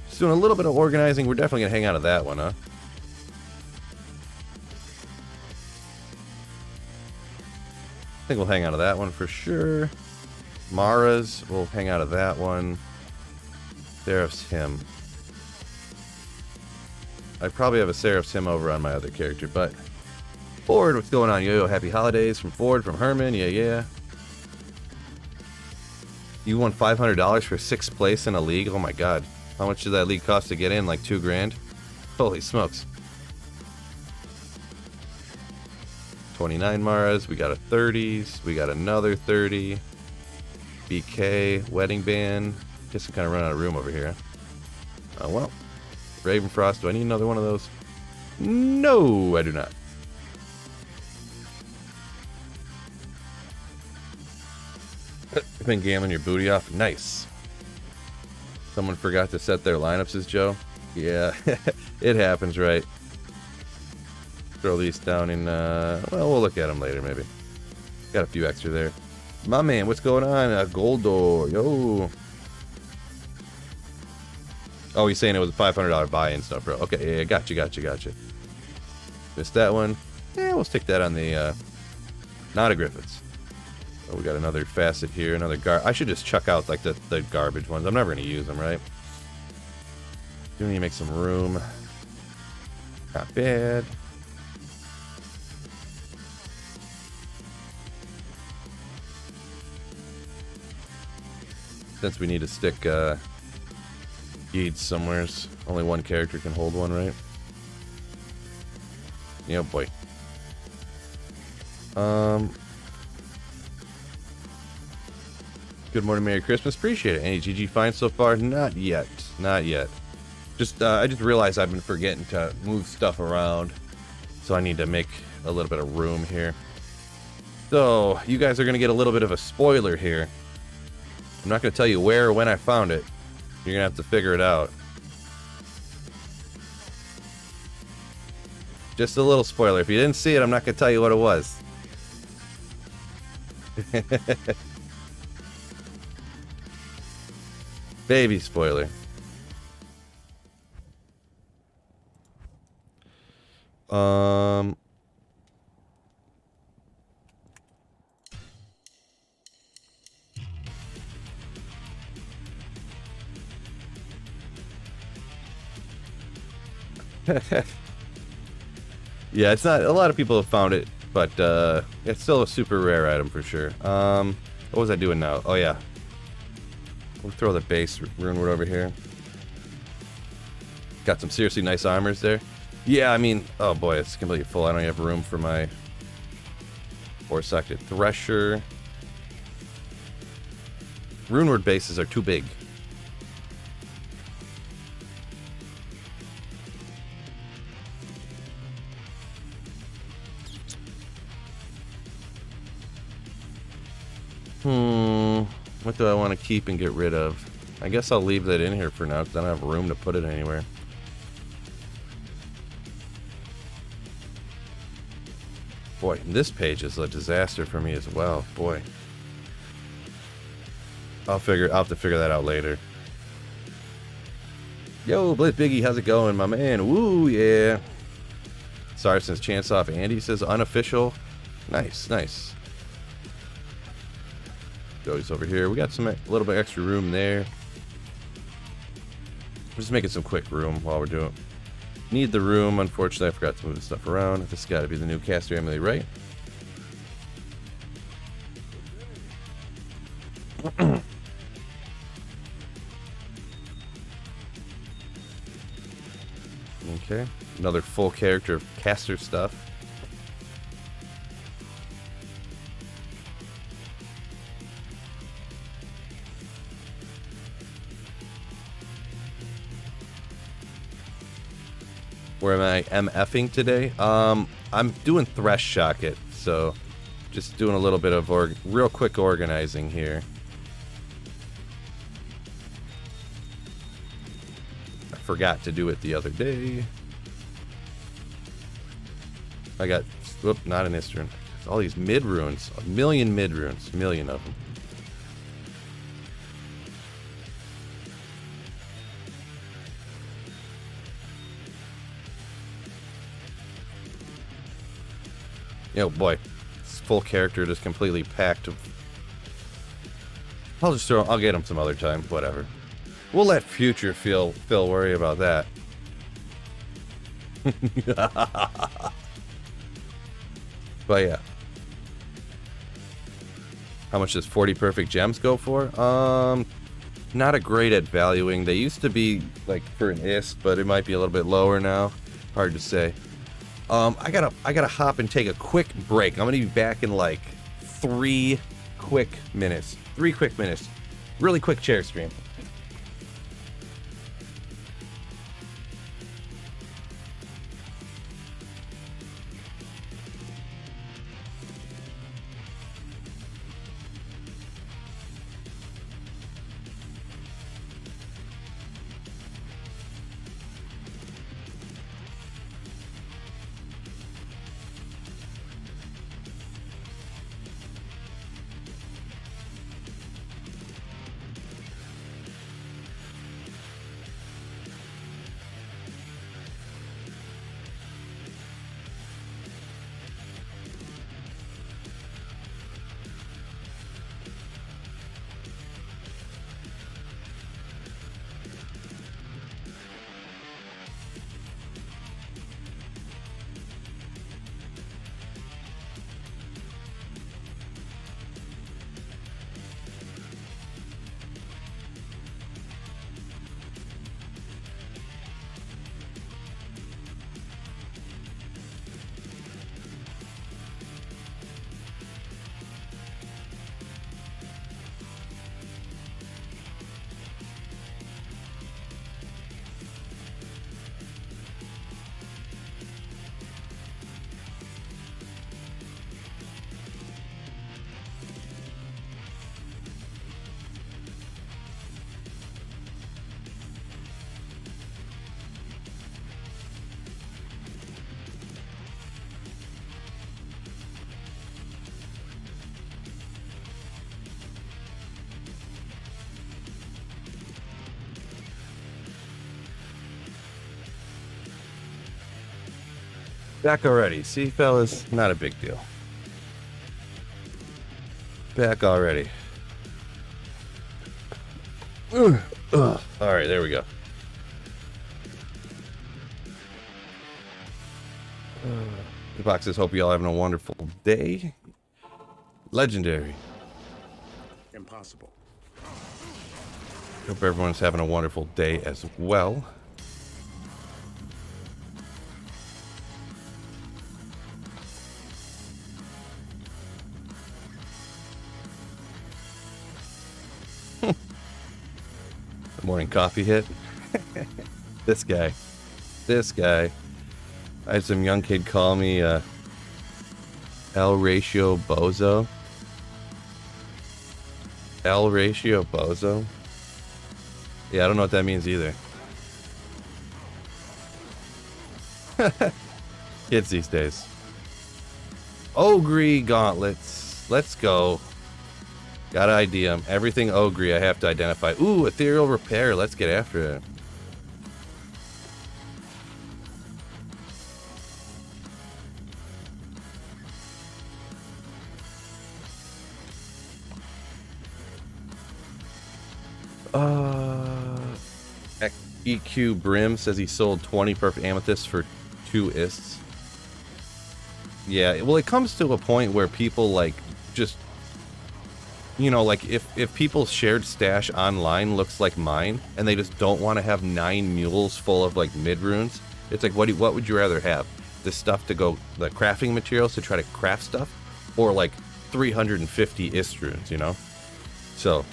Just doing a little bit of organizing. We're definitely going to hang out of that one, huh? I think we'll hang out of that one for sure. Mara's, we'll hang out of that one. Seraph's Hymn. I probably have a Seraph's Hymn over on my other character, but... Ford, what's going on? Yo, happy holidays from Ford, from Herman. Yeah, yeah. You won $500 for 6th place in a league? Oh my god. How much did that league cost to get in? Like $2 grand? Holy smokes. 29 Maras. We got a 30s. We got another 30. BK. Wedding Band. Guess I'm kind of running out of room over here. Oh well. Ravenfrost. Do I need another one of those? No, I do not. You've been gambling your booty off. Nice. Someone forgot to set their lineups as Joe. Yeah, it happens, right? Throw these down in, well, we'll look at them later, maybe. Got a few extra there. My man, what's going on? Goldo, yo. Oh, he's saying it was a $500 buy-in stuff, bro. Okay, yeah, gotcha. Missed that one. Yeah, we'll stick that on the, not a Griffons. Oh, we got another facet here, another I should just chuck out, like, the garbage ones. I'm never going to use them, right? Do need to make some room. Not bad. Since we need to stick, Geeds somewheres. Only one character can hold one, right? Yeah, boy. Good morning, Merry Christmas. Appreciate it. Any GG finds so far? Not yet. Not yet. Just, I just realized I've been forgetting to move stuff around. So I need to make a little bit of room here. So, you guys are going to get a little bit of a spoiler here. I'm not going to tell you where or when I found it. You're going to have to figure it out. Just a little spoiler. If you didn't see it, I'm not going to tell you what it was. Baby spoiler. Yeah, it's not, a lot of people have found it, but it's still a super rare item for sure. What was I doing now? Oh yeah, we'll throw the base runeward over here. Got some seriously nice armors there. Yeah, I mean, oh boy, it's completely full. I don't even have room for my 4-sected Thresher. Runeward bases are too big. What do I want to keep and get rid of? I guess I'll leave that in here for now because I don't have room to put it anywhere. Boy, this page is a disaster for me as well. Boy. I'll have to figure that out later. Yo, Blitz Biggie, how's it going, my man? Woo, yeah. Sorry, since chance off. Andy says unofficial. Nice, nice. Joey's over here. We got a little bit extra room there. We're just making some quick room while we're doing it. Need the room. Unfortunately, I forgot to move the stuff around. This has got to be the new caster Emily, right? Okay. Another full character of caster stuff. Where am I MFing today? I'm doing Thresh Shocket, so just doing a little bit of real quick organizing here. I forgot to do it the other day. I got, whoop, not an Istron. All these mid runes, a million mid runes, a million of them. Oh boy, this full character just completely packed. I'll get him some other time, whatever. We'll let future Phil worry about that. But yeah. How much does 40 perfect gems go for? Not a great at valuing. They used to be like for an ist, but it might be a little bit lower now. Hard to say. I gotta hop and take a quick break. I'm gonna be back in like 3 quick minutes. 3 quick minutes. Really quick chair stream. Back already. See, fellas, not a big deal. Back already. Ugh. All right, there we go. The boxes. Hope you all having a wonderful day. Legendary. Impossible. Hope everyone's having a wonderful day as well. Morning coffee hit. This guy. I had some young kid call me L ratio bozo. L ratio bozo. Yeah, I don't know what that means either. Kids these days. Ogre gauntlets. Let's go. Gotta ID them. Everything Ogre I have to identify. Ooh, ethereal repair. Let's get after it. EQ Brim says he sold 20 perfect amethysts for 2 ists. Yeah, well, it comes to a point where people like just, you know, like if people's shared stash online looks like mine and they just don't want to have 9 mules full of like mid runes, it's like what would you rather have? This stuff to go, the crafting materials to try to craft stuff, or like 350 ist runes, you know? So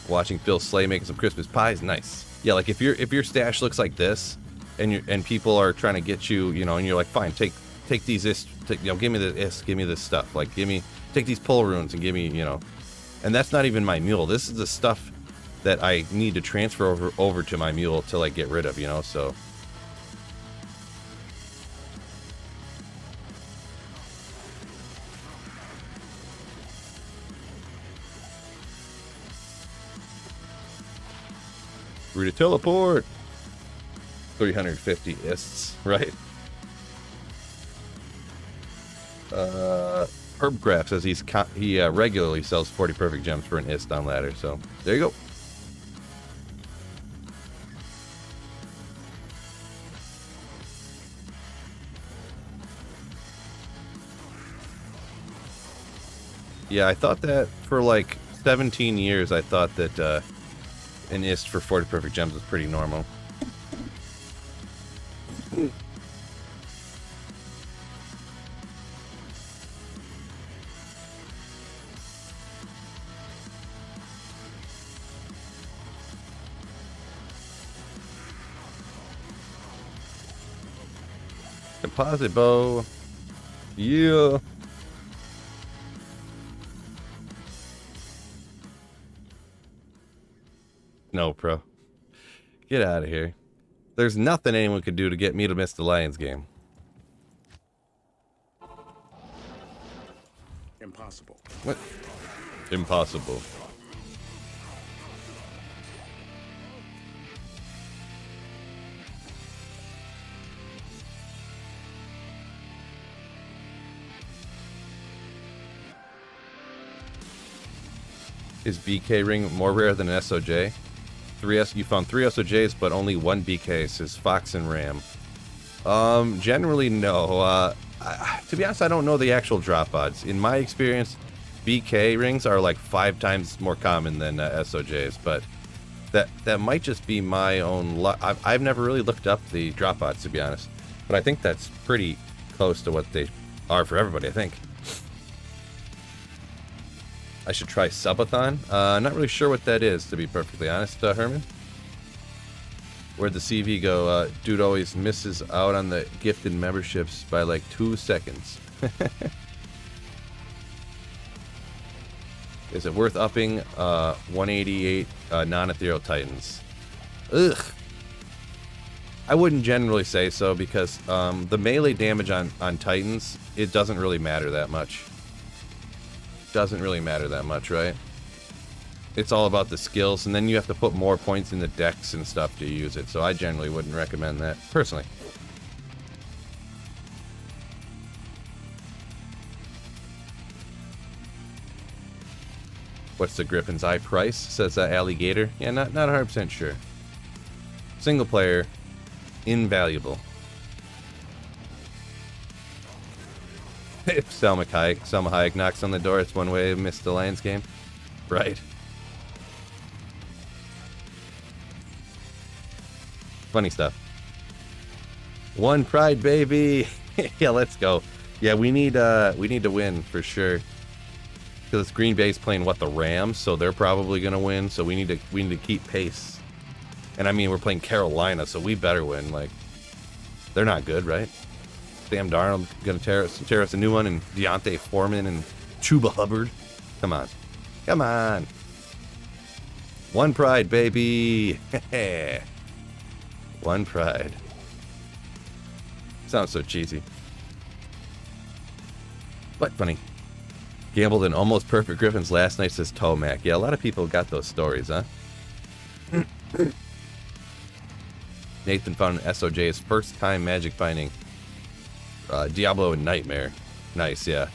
watching Phil Slay making some Christmas pies, nice. Yeah, like if your stash looks like this, and people are trying to get you, you know, and you're like, fine, take these give me the give me this stuff, like take these pull runes and give me, you know, and that's not even my mule. This is the stuff that I need to transfer over to my mule to like get rid of, you know, so. Free to teleport. 350 ists, right? Herbcraft says he regularly sells 40 perfect gems for an ist on ladder, so there you go. Yeah, I thought that for like 17 years, I thought that an ist for 40 perfect gems was pretty normal. Deposit bow. Yeah. No, pro. Get out of here. There's nothing anyone could do to get me to miss the Lions game. Impossible. What? Impossible. Is BK ring more rare than an SOJ? You found 3 SOJs, but only 1 BK, says Fox and Ram. Generally, no. To be honest, I don't know the actual drop odds. In my experience, BK rings are like 5 times more common than SOJs, but that might just be my own luck. I've never really looked up the drop odds, to be honest, but I think that's pretty close to what they are for everybody, I think. I should try subathon. Not really sure what that is, to be perfectly honest, Herman. Where'd the CV go? Dude always misses out on the gifted memberships by like 2 seconds. Is it worth upping 188 non-ethereal titans? Ugh. I wouldn't generally say so, because the melee damage on titans, it doesn't really matter that much. Doesn't really matter that much, right? It's all about the skills, and then you have to put more points in the decks and stuff to use it, so I generally wouldn't recommend that, personally. What's the Griffon's eye price? Says Alligator. Yeah, not 100% sure. Single player, invaluable. If Selma Hayek knocks on the door, it's one way to miss the Lions game. Right. Funny stuff. One pride, baby. Yeah, let's go. Yeah, we need to win for sure. Because Green Bay's playing the Rams, so they're probably gonna win. So we need to keep pace. And I mean, we're playing Carolina, so we better win. Like, they're not good, right? Sam Darnold gonna tear us a new one, and Deontay Foreman and Chuba Hubbard. Come on. Come on. One pride, baby. One pride. Sounds so cheesy. But funny. Gambled an almost perfect Griffons last night, says Tomac. Yeah, a lot of people got those stories, huh? Nathan found an SOJ his first time magic finding. Diablo and Nightmare. Nice, yeah.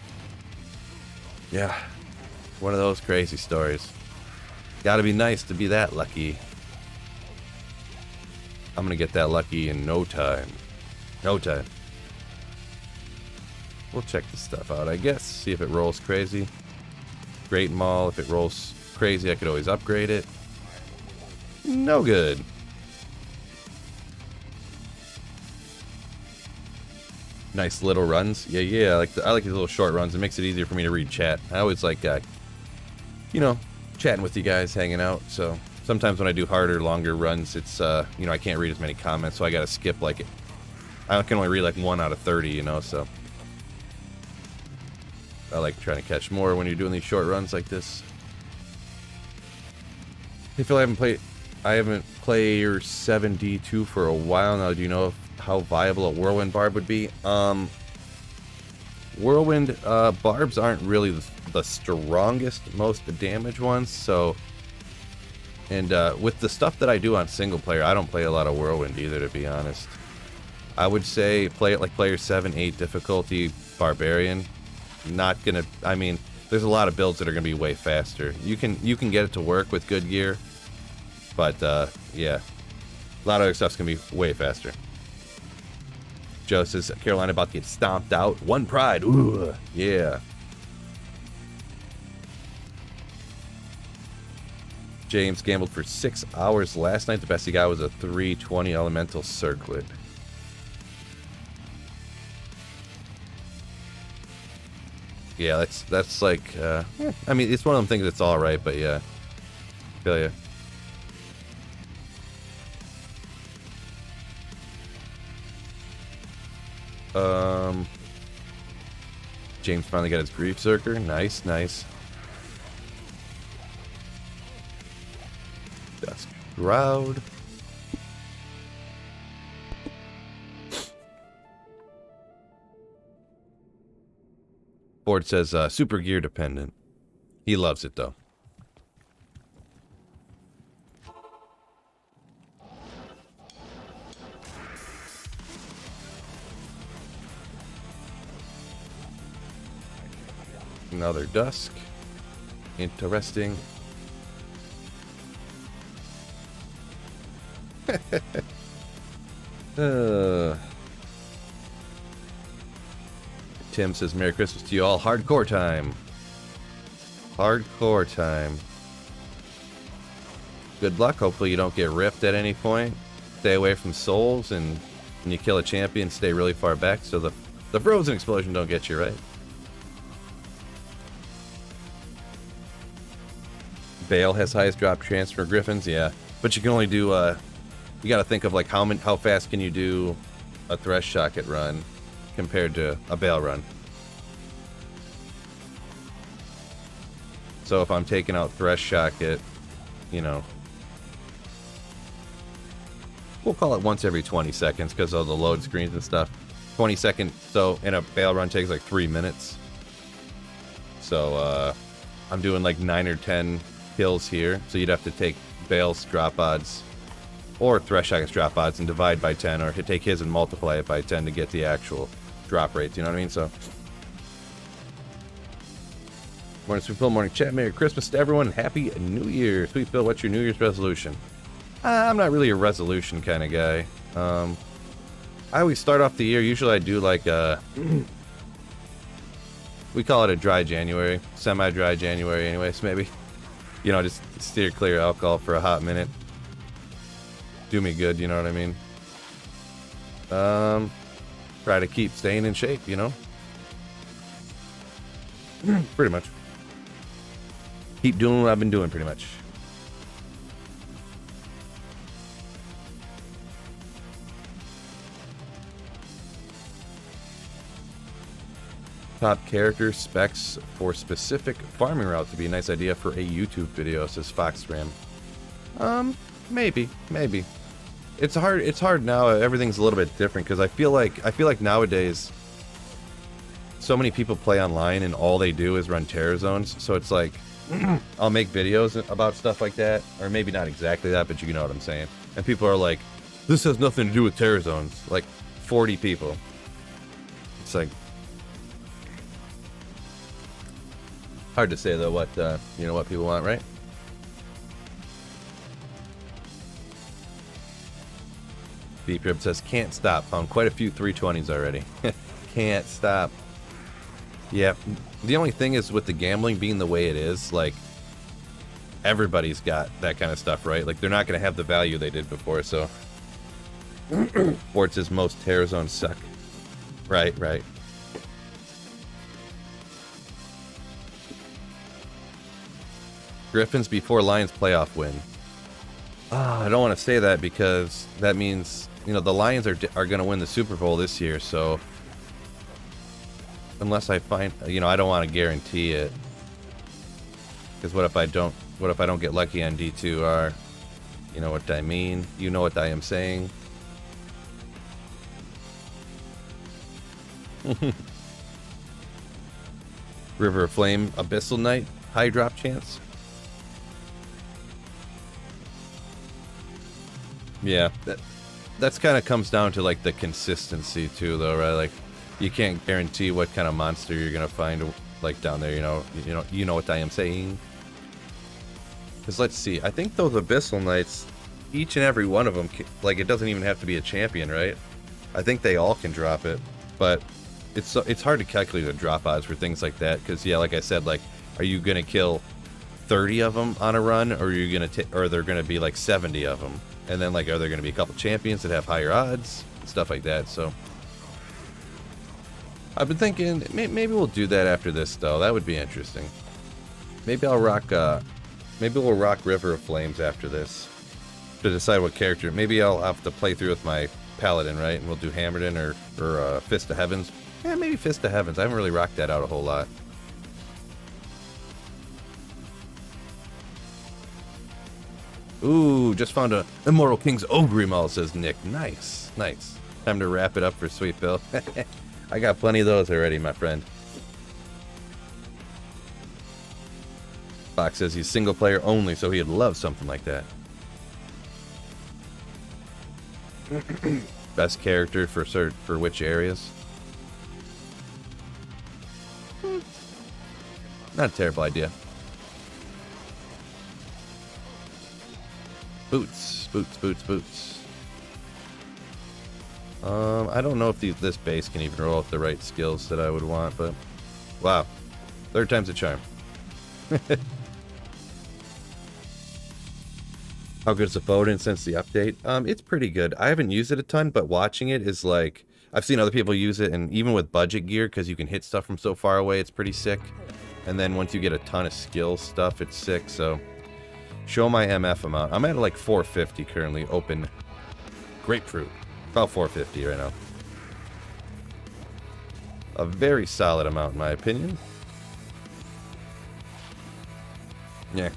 Yeah. One of those crazy stories. Gotta be nice to be that lucky. I'm gonna get that lucky in no time. No time. We'll check this stuff out, I guess. See if it rolls crazy. Great Maul. If it rolls crazy, I could always upgrade it. No good. Nice little runs. Yeah. I like these little short runs. It makes it easier for me to read chat. I always like, you know, chatting with you guys, hanging out. So sometimes when I do harder, longer runs, it's, you know, I can't read as many comments, so I gotta skip, like, I can only read, like, 1 out of 30, you know, so. I like trying to catch more when you're doing these short runs like this. I feel I haven't played 7D2 for a while now. Do you know how viable a Whirlwind Barb would be? Whirlwind Barbs aren't really the strongest, most damage ones, so... And with the stuff that I do on single player, I don't play a lot of Whirlwind either, to be honest. I would say play it like player 7, 8 difficulty, Barbarian. Not gonna, I mean, there's a lot of builds that are gonna be way faster. You can get it to work with good gear, but yeah, a lot of other stuff's gonna be way faster. Joe says Carolina about to get stomped out. One pride, ooh, yeah. James gambled for 6 hours last night. The best he got was a 320 elemental circlet. Yeah, that's like, I mean, it's one of them things that's all right, but yeah, I feel ya. James finally got his grief circle. Nice, nice. Dusk Shroud. Ford says super gear dependent. He loves it though. Another dusk. Interesting. Tim says, Merry Christmas to you all. Hardcore time. Hardcore time. Good luck. Hopefully you don't get ripped at any point. Stay away from souls, and when you kill a champion, stay really far back so the frozen explosion don't get you, right? Bale has highest drop chance for Griffons, yeah. But you can only do, you gotta think of like how fast can you do a Thresh Socket run compared to a Bale run. So if I'm taking out Thresh Socket, you know, we'll call it once every 20 seconds because of the load screens and stuff. 20 seconds, so in a Bale run takes like 3 minutes. So I'm doing like 9 or 10 kills here, so you'd have to take Bale's drop odds or Thresh Socket's drop odds and divide by 10, or take his and multiply it by 10 to get the actual drop rates, you know what I mean? So, morning Sweet Bill, morning chat, Merry Christmas to everyone, Happy New Year. Sweet Bill, what's your New Year's resolution? I'm not really a resolution kind of guy. I always start off the year, usually I do like we call it a dry January, semi-dry January anyways, maybe. You know, just steer clear of alcohol for a hot minute. Do me good, you know what I mean? Try to keep staying in shape, you know? Pretty much. Keep doing what I've been doing, pretty much. Top character specs for specific farming route to be a nice idea for a YouTube video, says Foxram. Maybe. It's hard now. Everything's a little bit different because I feel like nowadays so many people play online and all they do is run terror zones. So it's like I'll make videos about stuff like that, or maybe not exactly that, but you know what I'm saying. And people are like, "This has nothing to do with terror zones." Like 40 people. It's like hard to say though what you know what people want, right? Deep Rib says, can't stop. Found quite a few 320s already. Can't stop. Yeah, the only thing is with the gambling being the way it is, like, everybody's got that kind of stuff, right? Like, they're not going to have the value they did before, so. Ford says, most terror zones suck. Right. Griffons before Lions playoff win. I don't want to say that because that means, you know, the Lions are going to win the Super Bowl this year. So unless I find, you know, I don't want to guarantee it. Because what if I don't? What if I don't get lucky on D2R? You know what I mean? You know what I am saying? River of Flame, Abyssal Knight, high drop chance. Yeah, that's kind of comes down to like the consistency too, though, right? Like, you can't guarantee what kind of monster you're gonna find, like down there. You know what I am saying. Because let's see, I think those Abyssal Knights, each and every one of them, like, it doesn't even have to be a champion, right? I think they all can drop it, but it's hard to calculate the drop odds for things like that. Because yeah, like I said, like, are you gonna kill 30 of them on a run, or are you gonna or are there gonna be like 70 of them? And then, like, are there going to be a couple champions that have higher odds? Stuff like that, so. I've been thinking, maybe we'll do that after this, though. That would be interesting. Maybe I'll rock, maybe we'll rock River of Flames after this. To decide what character. Maybe I'll have to play through with my Paladin, right? And we'll do Hammerden or Fist of Heavens. Yeah, maybe Fist of Heavens. I haven't really rocked that out a whole lot. Ooh, just found a Immortal King's Ogre Maul, says Nick. Nice, nice. Time to wrap it up for Sweet Bill. I got plenty of those already, my friend. Fox says he's single player only, so he'd love something like that. Best character for which areas? Not a terrible idea. Boots, boots, boots, boots. I don't know if this base can even roll out the right skills that I would want, but wow, third time's a charm. How good is the Foden since the update? It's pretty good. I haven't used it a ton, but watching it is like, I've seen other people use it, and even with budget gear, because you can hit stuff from so far away, it's pretty sick. And then once you get a ton of skill stuff, it's sick, so. Show my MF amount. I'm at like 450 currently, open grapefruit. About 450 right now. A very solid amount in my opinion. Yeah.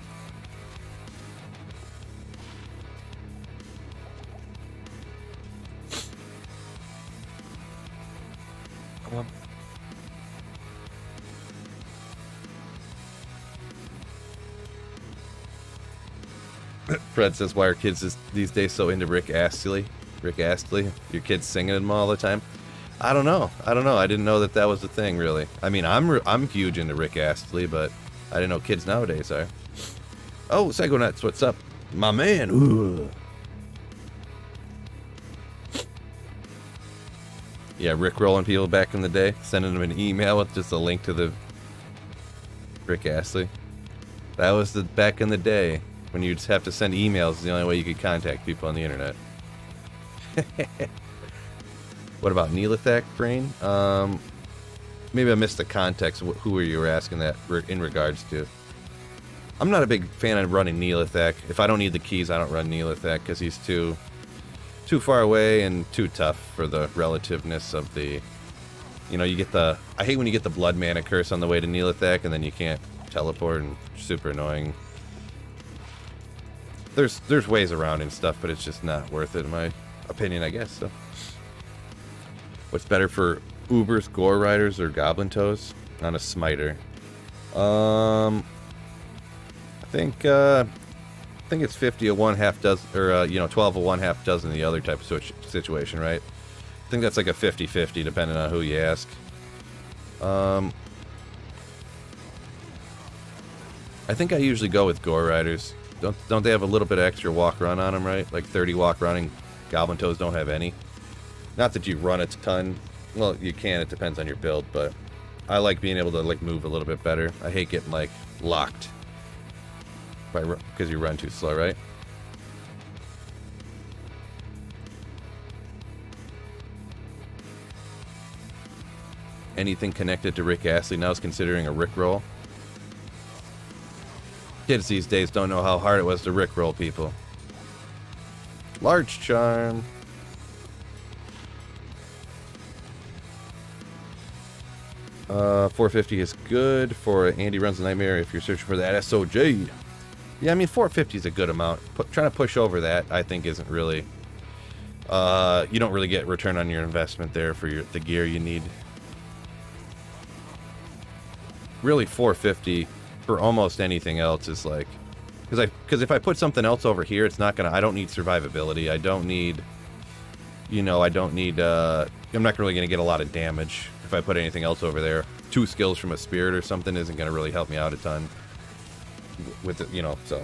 Come on. Fred says, why are kids these days so into Rick Astley? Rick Astley? Your kids singing him all the time? I don't know. I didn't know that was a thing, really. I mean, I'm huge into Rick Astley, but I didn't know kids nowadays are. Oh, Psychonauts, what's up? My man. Ooh. Yeah, Rick rolling people back in the day, sending them an email with just a link to the Rick Astley. That was the back in the day. When you just have to send emails is the only way you could contact people on the internet. What about Neolithic Brain? Maybe I missed the context of who you were asking that in regards to. I'm not a big fan of running Neolithic. If I don't need the keys, I don't run Neolithic because he's too far away and too tough for the relativeness of the. You know, you get the. I hate when you get the Blood Mana Curse on the way to Neolithic and then you can't teleport, and super annoying. There's ways around and stuff, but it's just not worth it in my opinion, I guess. So, what's better for Ubers, Gore Riders, or Goblin Toes on a smiter? I think it's 50 of one, half dozen, or 12 of one, half dozen the other type of situation, right? I think that's like a 50-50 depending on who you ask. I think I usually go with Gore Riders. Don't they have a little bit of extra walk run on them, right? Like 30 walk running. Goblin Toes don't have any. Not that you run a ton. Well, you can. It depends on your build, but I like being able to like move a little bit better. I hate getting like locked because you run too slow, right? Anything connected to Rick Astley now is considering a Rickroll. Kids these days don't know how hard it was to Rickroll people. Large charm. Uh, 450 is good for Andy Runs the Nightmare if you're searching for that SOJ. Yeah, I mean 450 is a good amount. Trying to push over that, I think, isn't really. You don't really get return on your investment there for the gear you need. Really, 450 for almost anything else is like, because if I put something else over here, it's not gonna. I don't need survivability. I don't need, you know, I don't need. I'm not really gonna get a lot of damage if I put anything else over there. 2 skills from a spirit or something isn't gonna really help me out a ton. With it, you know, so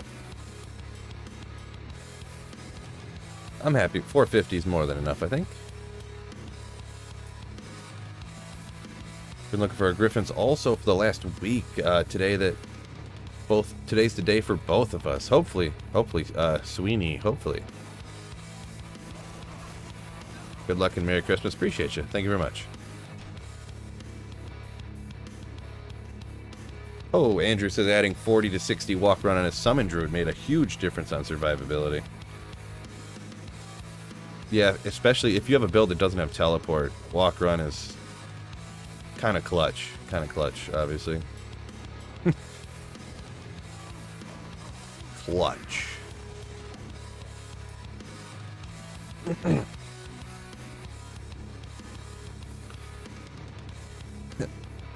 I'm happy. 450 is more than enough, I think. Been looking for our Griffons also for the last week. Today's the day for both of us. Hopefully, Sweeney, hopefully. Good luck and Merry Christmas. Appreciate you. Thank you very much. Oh, Andrew says adding 40 to 60 walk run on a summon druid made a huge difference on survivability. Yeah, especially if you have a build that doesn't have teleport, walk run is kind of clutch. Obviously. Clutch.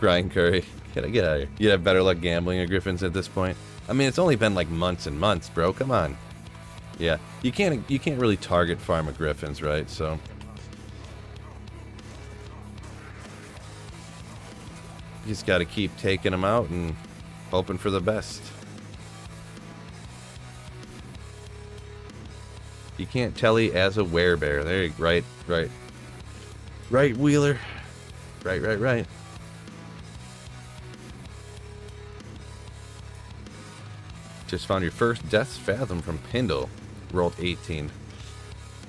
Brian Curry. Get out of here. You'd have better luck gambling at Griffons at this point. I mean, it's only been like months and months, bro. Come on. Yeah, you can't really target farm a Griffons, right? So you just got to keep taking them out and hoping for the best. You can't telly as a werebear. There you right, Wheeler. Right. Just found your first Death's Fathom from Pindle. Rolled 18.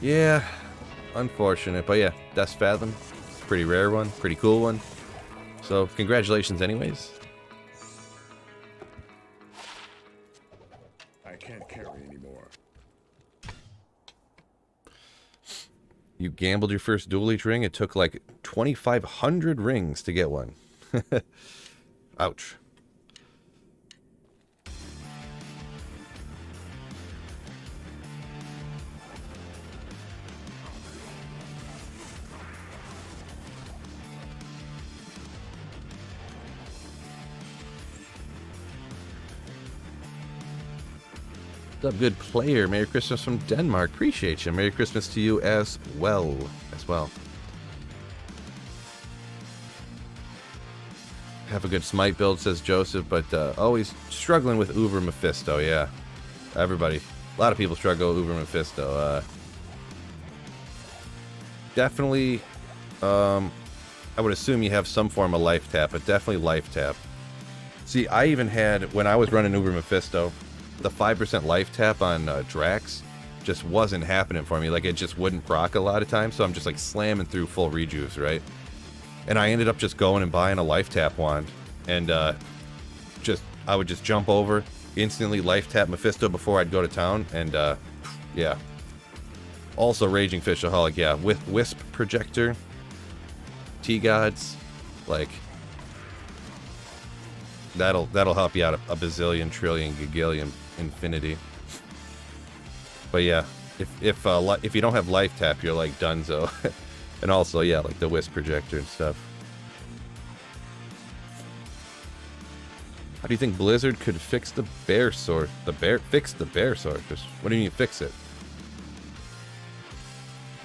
Yeah, unfortunate, but yeah, Death's Fathom. It's a pretty rare one, pretty cool one. So, congratulations anyways. I can't carry anymore. You gambled your first dual leech ring. It took like 2,500 rings to get one. Ouch. What's up, good player? Merry Christmas from Denmark. Appreciate you. Merry Christmas to you as well. Have a good smite build, says Joseph, but always struggling with Uber Mephisto. Yeah, everybody, a lot of people struggle with Uber Mephisto. Definitely, I would assume you have some form of life tap, but definitely life tap. See, I even had, when I was running Uber Mephisto, the 5% life tap on Drax just wasn't happening for me. Like, it just wouldn't proc a lot of times, so I'm just like slamming through full rejuves, right? And I ended up just going and buying a life tap wand, and I would just jump over, instantly life tap Mephisto before I'd go to town, and yeah. Also Raging Fishaholic, yeah, with Wisp Projector, T-Gods, like, that'll help you out a bazillion, trillion, gagillion, infinity. But yeah, if you don't have life tap, you're like donezo. And also, yeah, like the Wisp Projector and stuff. How do you think Blizzard could fix the bear sword? Fix the bear sword? What do you mean fix it?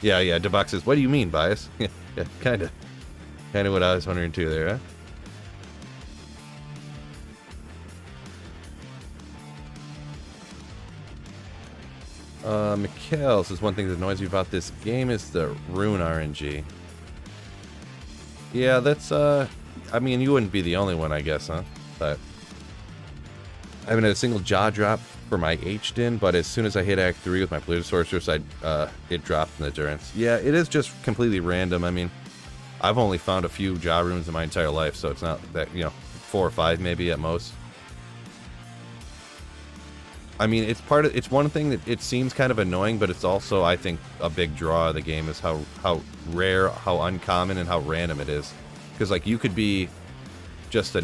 Yeah, Debuck says, what do you mean, Bias? Yeah, kinda what I was wondering too there, huh? Mikhail says, one thing that annoys me about this game is the rune RNG. Yeah, that's, I mean, you wouldn't be the only one, I guess, huh? But I haven't had a single jaw drop for my H-Din, but as soon as I hit Act 3 with my Polluted Sorceress, it dropped in endurance. Yeah, it is just completely random. I mean, I've only found a few jaw runes in my entire life, so it's not that, 4 or 5 maybe at most. I mean, it's one thing that it seems kind of annoying, but it's also, I think, a big draw of the game is how rare, how uncommon, and how random it is. Because, like, you could be just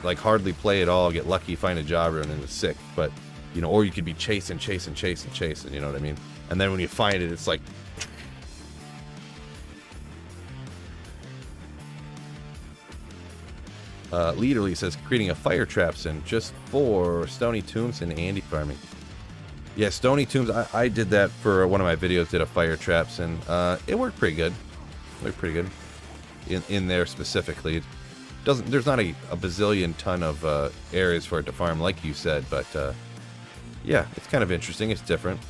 like, hardly play at all, get lucky, find a job run, and it's sick. But, you know, or you could be chasing, you know what I mean? And then when you find it, it's like... Leaderly says, creating a fire trap sim just for Stony Tombs and Andy farming. Yeah, Stony Tombs, I did that for one of my videos, did a fire traps, and it worked pretty good. In there specifically. There's not a bazillion ton of areas for it to farm, like you said, but yeah, it's kind of interesting. It's different.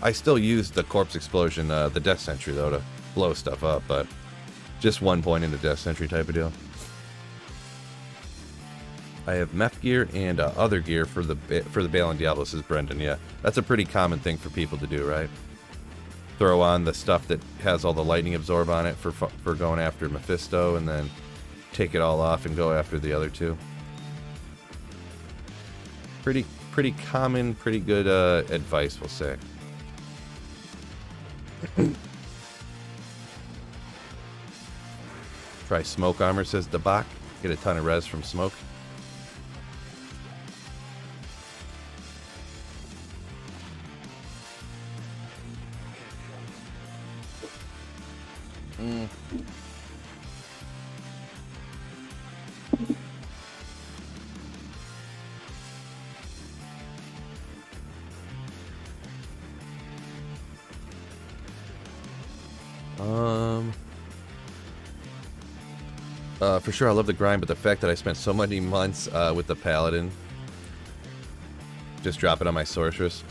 I still use the corpse explosion, the death sentry, though, to blow stuff up, but just one point in the death sentry type of deal. I have meth gear and other gear for the Bale and Diablo, says Brendan. Yeah, that's a pretty common thing for people to do, right? Throw on the stuff that has all the lightning absorb on it for going after Mephisto, and then take it all off and go after the other two. Pretty common, pretty good advice, we'll say. Try smoke armor, says Debak. Get a ton of res from smoke. For sure, I love the grind, but the fact that I spent so many months with the Paladin, just drop it on my Sorceress.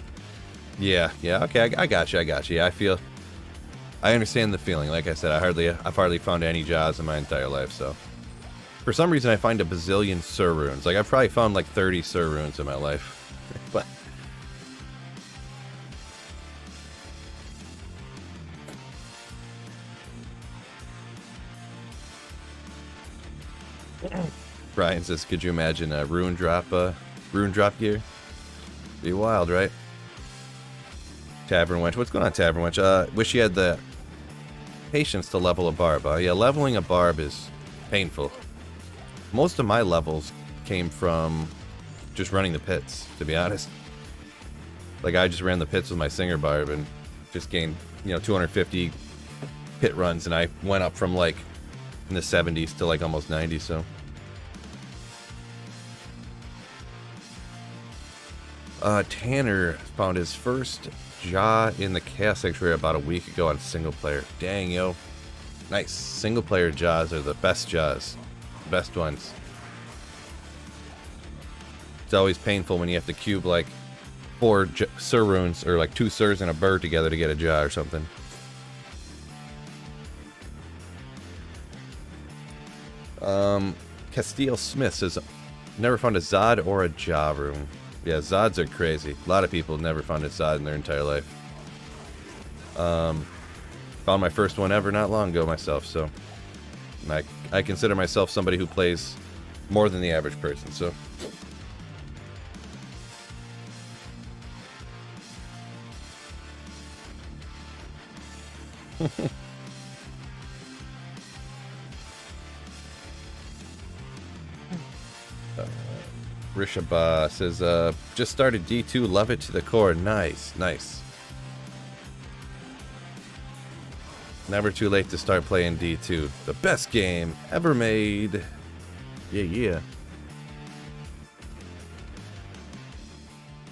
Yeah, okay, I got you. Yeah, I understand the feeling. Like I said, I've hardly found any Jaws in my entire life, so. For some reason, I find a bazillion Sur runes. Like, I've probably found like 30 Sur runes in my life. But. Brian says, could you imagine a rune drop gear? Be wild, right? Tavern Wench. What's going on, Tavern Wench? Wish you had the patience to level a barb. Yeah, leveling a barb is painful. Most of my levels came from just running the pits, to be honest. Like, I just ran the pits with my Singer barb and just gained, 250 pit runs, and I went up from, like, in the 70s to, like, almost 90, so... Tanner found his first Jaw in the Chaos Sanctuary about a week ago on single player. Dang, yo. Nice. Single player Jaws are the best Jaws. The best ones. It's always painful when you have to cube like 4 Sur runes, or like 2 Surs and a bird together to get a Jaw or something. Castile Smith says, never found a Zod or a Jaw rune. Yeah, Zods are crazy. A lot of people never found a Zod in their entire life. Found my first one ever not long ago myself, so I consider myself somebody who plays more than the average person, so. Rishabh says, just started D2, love it to the core. Nice. Never too late to start playing D2. The best game ever made. Yeah.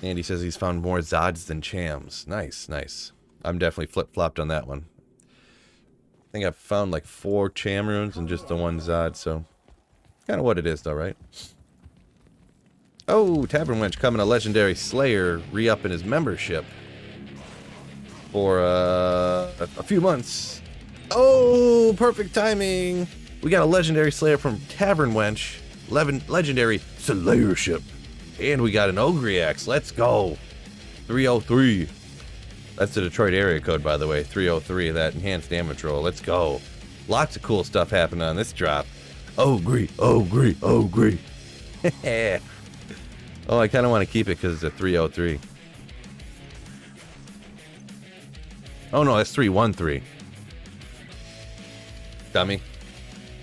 Andy says he's found more Zods than Chams. Nice. I'm definitely flip-flopped on that one. I think I've found like 4 Cham runes and just the 1 Zod, so kind of what it is though, right? Oh, Tavern Wench coming a Legendary Slayer, re-upping his membership for a few months. Oh, perfect timing. We got a Legendary Slayer from Tavern Wench, Legendary Slayership. And we got an Ogriax. Let's go. 303. That's the Detroit area code, by the way. 303, that enhanced damage roll. Let's go. Lots of cool stuff happening on this drop. Ogre. Oh, I kind of want to keep it because it's a 303. Oh no, that's 313. Dummy.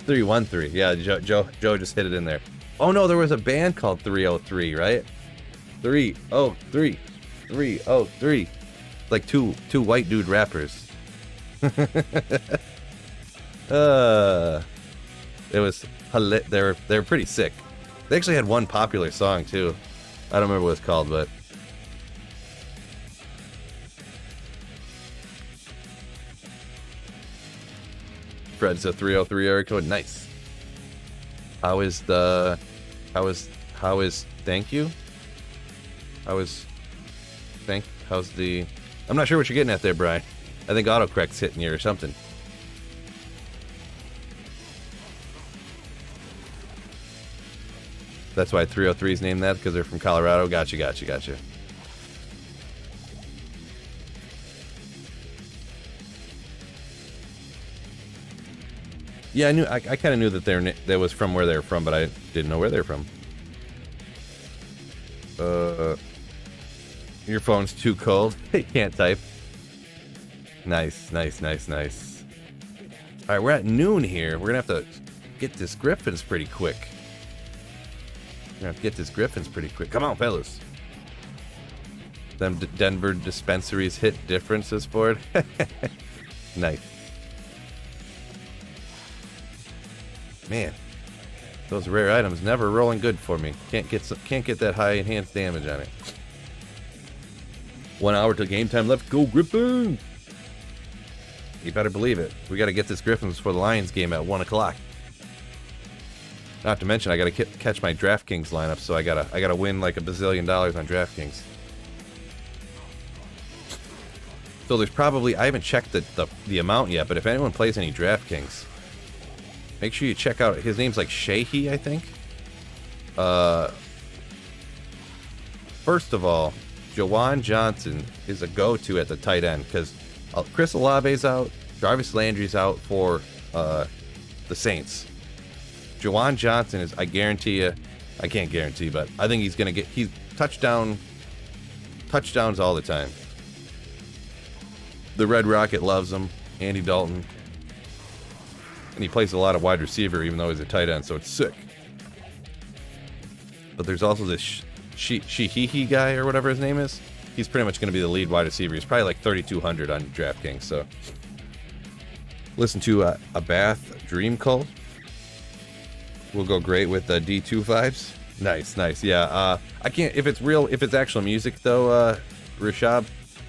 313. Yeah, Joe just hit it in there. Oh no, there was a band called 303, right? 303. 303. Like two white dude rappers. It was they were pretty sick. They actually had one popular song too. I don't remember what it's called, but Fred's a 303 area code. Nice. How is thank you? How's the I'm not sure what you're getting at there, Brian. I think autocorrect's hitting you or something. That's why 303 is named that, because they're from Colorado. Gotcha. Yeah, I kind of knew that that was from where they were from, but I didn't know where they're from. Your phone's too cold. You can't type. Nice. Alright, we're at noon here. We're gonna have to get this Griffons pretty quick. Come on, fellas. Them Denver dispensaries hit differences for it. Nice. Man, those rare items never rolling good for me. Can't get that high enhanced damage on it. 1 hour till game time left. Go Griffons! You better believe it. We got to get this Griffons for the Lions game at 1 o'clock. Not to mention, I got to catch my DraftKings lineup, so I gotta win like $1 bazillion on DraftKings. So there's probably, I haven't checked the amount yet, but if anyone plays any DraftKings, make sure you check out, his name's like Sheehy, I think. First of all, Jawan Johnson is a go-to at the tight end, because Chris Olave's out, Jarvis Landry's out for the Saints. Jawan Johnson is, I guarantee you, I can't guarantee, but I think he's going to he's touchdowns all the time. The Red Rocket loves him, Andy Dalton. And he plays a lot of wide receiver, even though he's a tight end, so it's sick. But there's also this Sheehy guy, or whatever his name is. He's pretty much going to be the lead wide receiver. He's probably like 3,200 on DraftKings, so. Listen to a Bath Dream Cult. Will go great with the D2 vibes. Nice. Yeah, I can't, if it's actual music though, Rishab,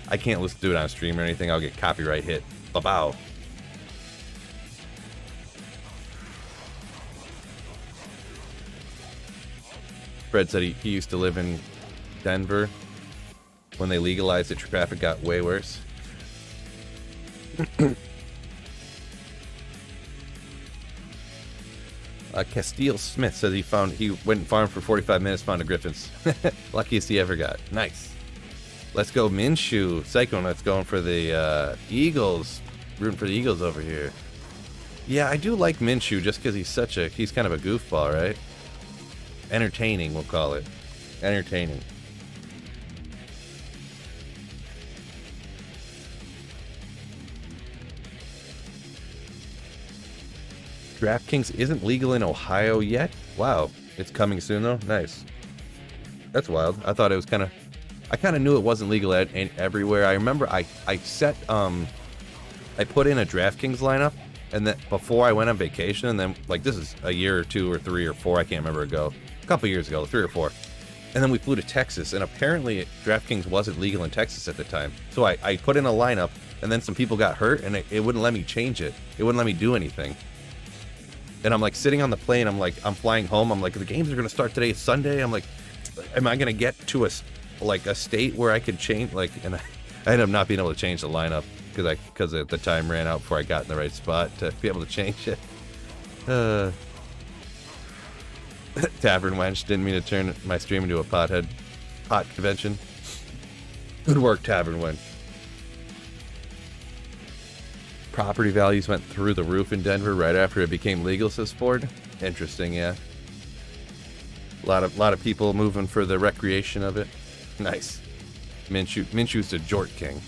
I can't listen to it on stream or anything. I'll get copyright hit. Ba-bow. Fred said he used to live in Denver. When they legalized it, traffic got way worse. Castile Smith says he went and farmed for 45 minutes, found a Griffons. Luckiest he ever got. Nice. Let's go Minshew. Psychonauts going for the Eagles. Rooting for the Eagles over here. Yeah, I do like Minshew just because he's kind of a goofball, right? Entertaining, we'll call it. Entertaining. DraftKings isn't legal in Ohio yet? Wow. It's coming soon, though? Nice. That's wild. I thought it was kind of... I kind of knew it wasn't legal everywhere. I remember I put in a DraftKings lineup, and then before I went on vacation, and then, like, this is a year or 2 or 3 or 4, I can't remember ago. A couple years ago, 3 or 4. And then we flew to Texas, and apparently DraftKings wasn't legal in Texas at the time. So I put in a lineup, and then some people got hurt, and it wouldn't let me change it. It wouldn't let me do anything. And I'm like sitting on the plane, I'm flying home, I'm like, the games are going to start today, it's Sunday, I'm like, am I going to get to a state where I could change, like, and I ended up not being able to change the lineup, because the time ran out before I got in the right spot to be able to change it. Tavern Wench, didn't mean to turn my stream into a pot convention. Good work, Tavern Wench. Property values went through the roof in Denver right after it became legal, says Ford. Interesting, yeah. A lot of people moving for the recreation of it. Nice. Minshew's the Jort King.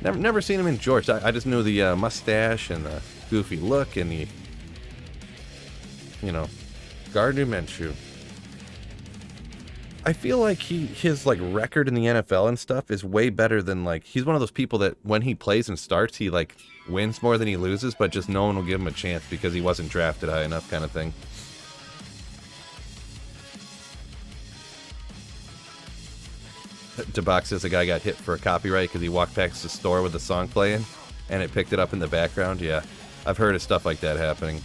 Never seen him in jorts. I just knew the mustache and the goofy look and the, Gardner Minshew. I feel like his like record in the NFL and stuff is way better than like he's one of those people that when he plays and starts he like wins more than he loses, but just no one will give him a chance because he wasn't drafted high enough, kind of thing. DeBox says the guy got hit for a copyright because he walked past the store with the song playing and it picked it up in the background. Yeah, I've heard of stuff like that happening.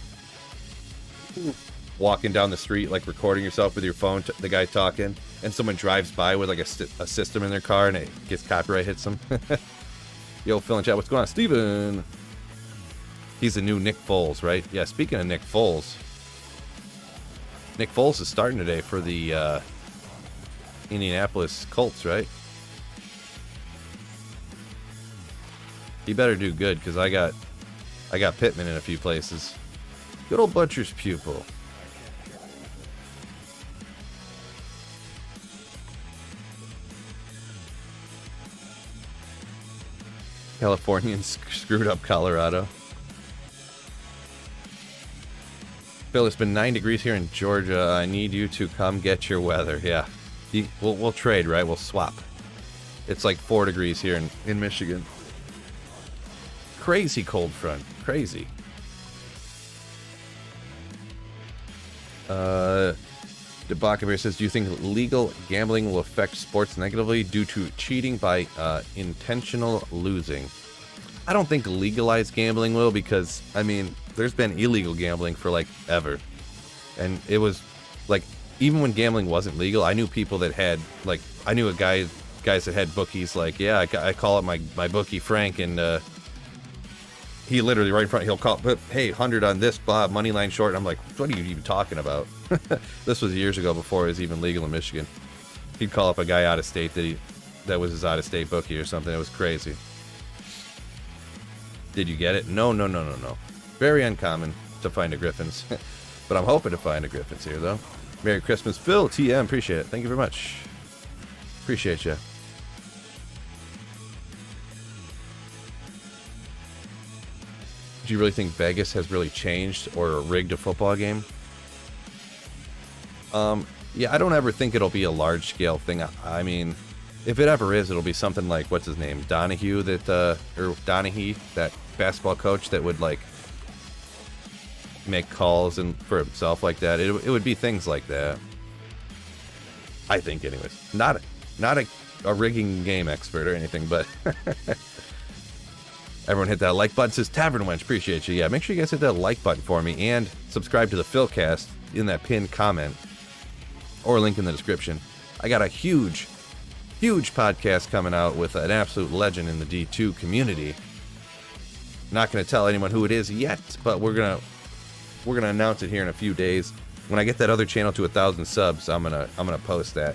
Walking down the street, like recording yourself with your phone, the guy talking, and someone drives by with like a system in their car and it gets copyright, hits them. Yo, Phil in chat, what's going on? Steven! He's the new Nick Foles, right? Yeah, speaking of Nick Foles is starting today for the Indianapolis Colts, right? He better do good, because I got Pittman in a few places. Good old Butcher's pupil. Californians screwed up Colorado. Phil, it's been 9 degrees here in Georgia. I need you to come get your weather. Yeah. We'll trade, right? We'll swap. It's like 4 degrees here in Michigan. Crazy cold front. Crazy. Debakavir says, do you think legal gambling will affect sports negatively due to cheating by intentional losing? I don't think legalized gambling will, because, I mean, there's been illegal gambling for, like, ever. And it was, like, even when gambling wasn't legal, I knew people that had, like, I knew guys that had bookies, like, yeah, I call it my bookie Frank, and he literally right in front, he'll call, hey, 100 on this, blah, money line short. And I'm like, what are you even talking about? This was years ago before it was even legal in Michigan. He'd call up a guy out of state that was his out of state bookie or something. It was crazy. Did you get it? No. Very uncommon to find a Griffons. But I'm hoping to find a Griffons here, though. Merry Christmas, Phil. TM, appreciate it. Thank you very much. Appreciate you. Do you really think Vegas has really changed or rigged a football game? Yeah, I don't ever think it'll be a large-scale thing. I mean, if it ever is, it'll be something like, what's his name? Donahue, that basketball coach that would, like, make calls for himself like that. It would be things like that. I think, anyways. Not a rigging game expert or anything, but... Everyone hit that like button. Says Tavern Wench, appreciate you. Yeah, make sure you guys hit that like button for me and subscribe to the Philcast in that pinned comment or link in the description. I got a huge podcast coming out with an absolute legend in the D2 community. Not going to tell anyone who it is yet, but we're gonna announce it here in a few days. When I get that other channel to 1,000 subs, I'm gonna post that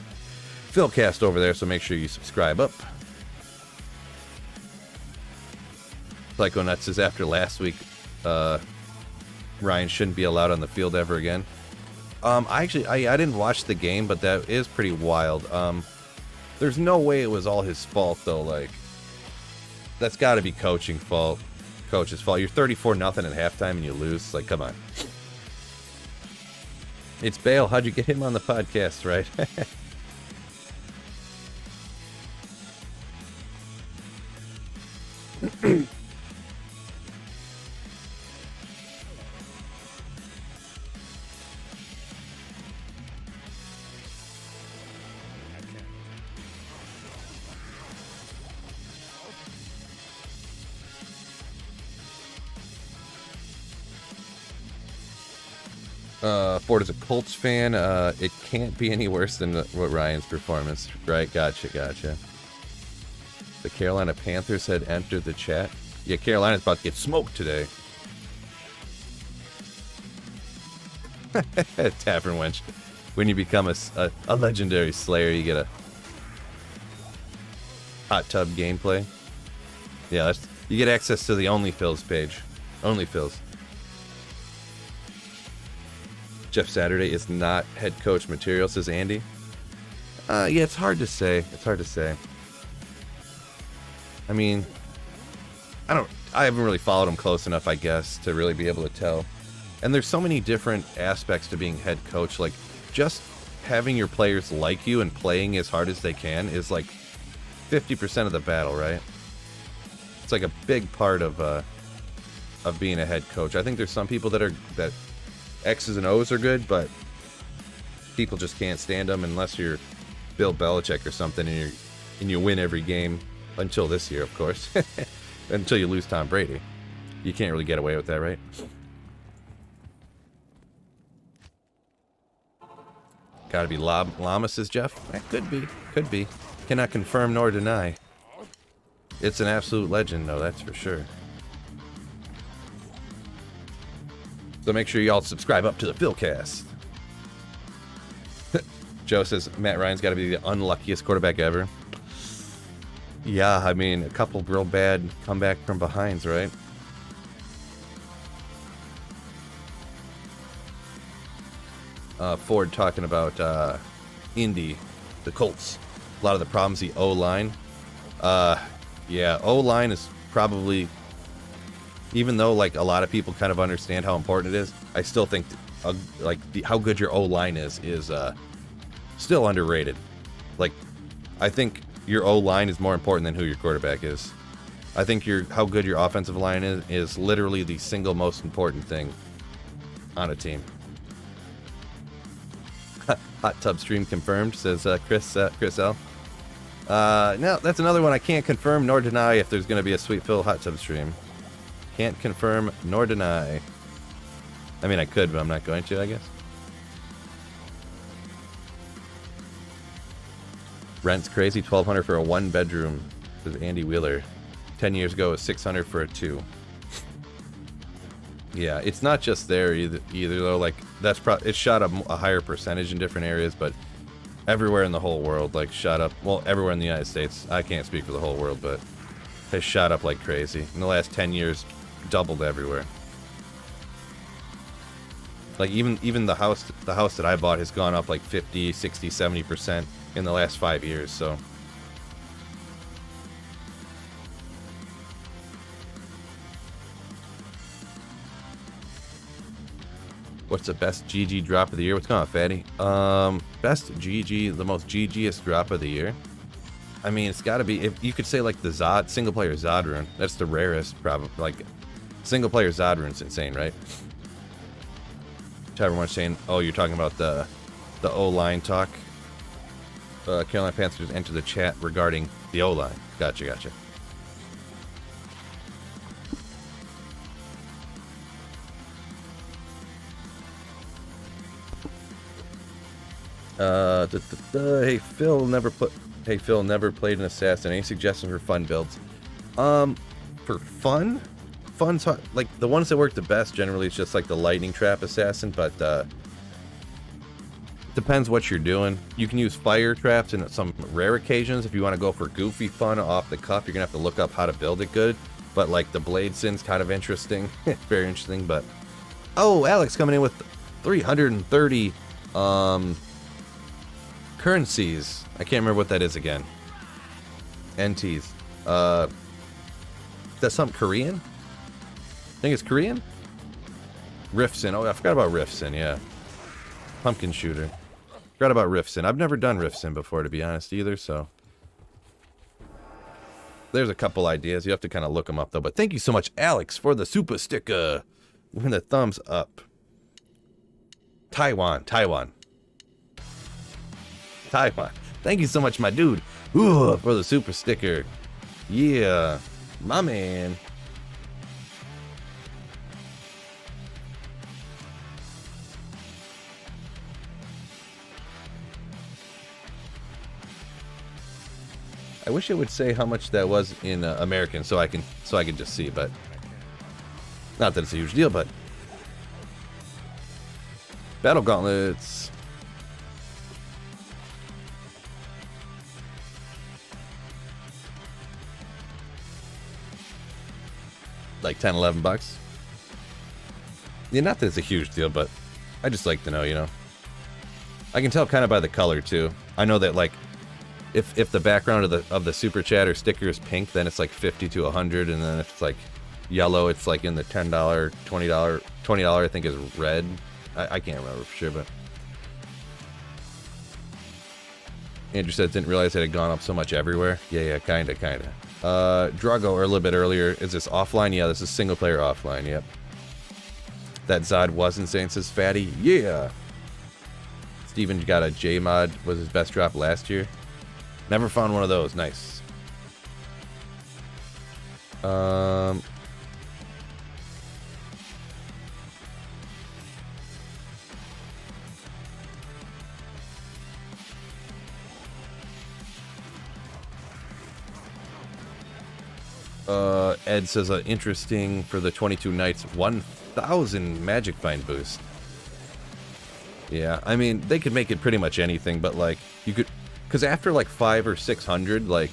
Philcast over there. So make sure you subscribe up. Psycho Nuts says after last week, Ryan shouldn't be allowed on the field ever again. I didn't watch the game, but that is pretty wild. There's no way it was all his fault though. Like, that's got to be coach's fault. You're 34-0 at halftime and you lose. Like, come on. It's Bale. How'd you get him on the podcast, right? Ford is a Colts fan. It can't be any worse than what Ryan's performance. Right, gotcha. The Carolina Panthers had entered the chat. Yeah, Carolina's about to get smoked today. Tavern Wench. When you become a legendary slayer, you get a hot tub gameplay. Yeah, you get access to the OnlyFills page. OnlyFills. Jeff Saturday is not head coach material, says Andy. Yeah, it's hard to say. It's hard to say. I mean, I haven't really followed him close enough, I guess, to really be able to tell. And there's so many different aspects to being head coach. Like, just having your players like you and playing as hard as they can is like 50% of the battle, right? It's like a big part of being a head coach. I think there's some people that X's and O's are good, but people just can't stand them unless you're Bill Belichick or something, and you win every game until this year, of course. Until you lose Tom Brady. You can't really get away with that, right? Gotta be Llama, says Jeff. That could be. Could be. Cannot confirm nor deny. It's an absolute legend, though, that's for sure. So make sure y'all subscribe up to the Philcast. Joe says Matt Ryan's got to be the unluckiest quarterback ever. Yeah, I mean, a couple real bad comeback from behinds, right? Ford talking about Indy, the Colts. A lot of the problems, the O-line. Yeah, O-line is probably, even though like a lot of people kind of understand how important it is, I still think how good your O-line is still underrated. Like, I think your O-line is more important than who your quarterback is. I think how good your offensive line is literally the single most important thing on a team. Hot tub stream confirmed, says Chris L. Now, that's another one I can't confirm nor deny if there's going to be a Sweet Phil hot tub stream. Can't confirm nor deny. I mean, I could, but I'm not going to, I guess. Rent's crazy, $1,200 for a one-bedroom, says Andy Wheeler. 10 years ago, it was $600 for a two. Yeah, it's not just there either though. Like, it's shot up a higher percentage in different areas, but everywhere in the whole world, like, shot up. Well, everywhere in the United States. I can't speak for the whole world, but has shot up like crazy. In the last 10 years, doubled everywhere. Like, even the house that I bought has gone up like 50, 60, 70% in the last 5 years, so. What's the best GG drop of the year? What's going on, Fatty? Best GG, the most GGest drop of the year. I mean, it's got to be, if you could say like the Zod, single player Zod rune. That's the rarest, probably. Like, single player Zod rune's insane, right? Everyone's saying, oh, you're talking about the O-line talk. Carolina Panthers entered the chat regarding the O-line. Gotcha. Hey Phil never played an assassin. Any suggestions for fun builds? For fun's hard. Like, the ones that work the best generally is just like the lightning trap assassin, but depends what you're doing. You can use fire traps in some rare occasions. If you want to go for goofy fun off the cuff, you're gonna have to look up how to build it good. But like the blade sin's kind of interesting. Very interesting. But oh, Alex coming in with 330 currencies. I can't remember what that is again. NTs. That's something Korean? I think it's Korean? Riftsin. Oh, I forgot about Riftsin, yeah. Pumpkin shooter. Forgot about Riftsin. I've never done Riftsin before, to be honest, either, so. There's a couple ideas. You have to kind of look them up, though. But thank you so much, Alex, for the super sticker. With the thumbs up. Taiwan. Thank you so much, my dude. Ooh, for the super sticker. Yeah, my man. I wish it would say how much that was in American, so I can just see. But not that it's a huge deal, but battle gauntlets. Like $10, $11. Yeah, not that it's a huge deal, but I just like to know, you know. I can tell kind of by the color too. I know that like if the background of the super chat or sticker is pink, then it's like 50 to 100, and then if it's like yellow, it's like in the $10, $20 I think is red. I can't remember for sure, but Andrew said didn't realize it had gone up so much everywhere. Yeah, kinda. Drago, or a little bit earlier, is this offline? Yeah, this is single player offline, yep. That Zod was insane, says Fatty. Yeah! Steven got a J mod, was his best drop last year. Never found one of those, nice. Ed says interesting for the 22 nights 1,000 magic find boost. Yeah, I mean they could make it pretty much anything, but like you could, because after like 500 or 600, like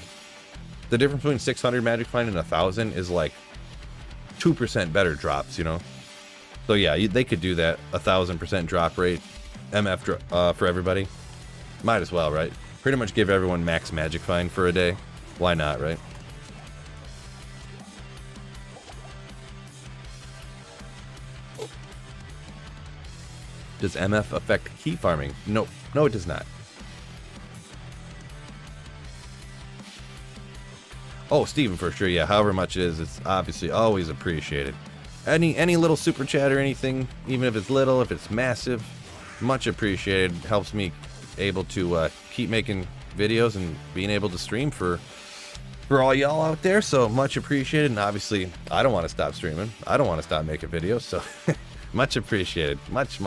the difference between 600 magic find and 1,000 is like 2% better drops, you know. So yeah, they could do that 1,000% drop rate, MF for everybody. Might as well, right? Pretty much give everyone max magic find for a day. Why not, right? Does MF affect key farming? No, it does not. Oh, Steven, for sure, yeah. However much it is, it's obviously always appreciated. Any little super chat or anything, even if it's little, if it's massive, much appreciated. Helps me able to keep making videos and being able to stream for all y'all out there. So much appreciated. And obviously, I don't want to stop streaming. I don't want to stop making videos. So. Much appreciated. Much.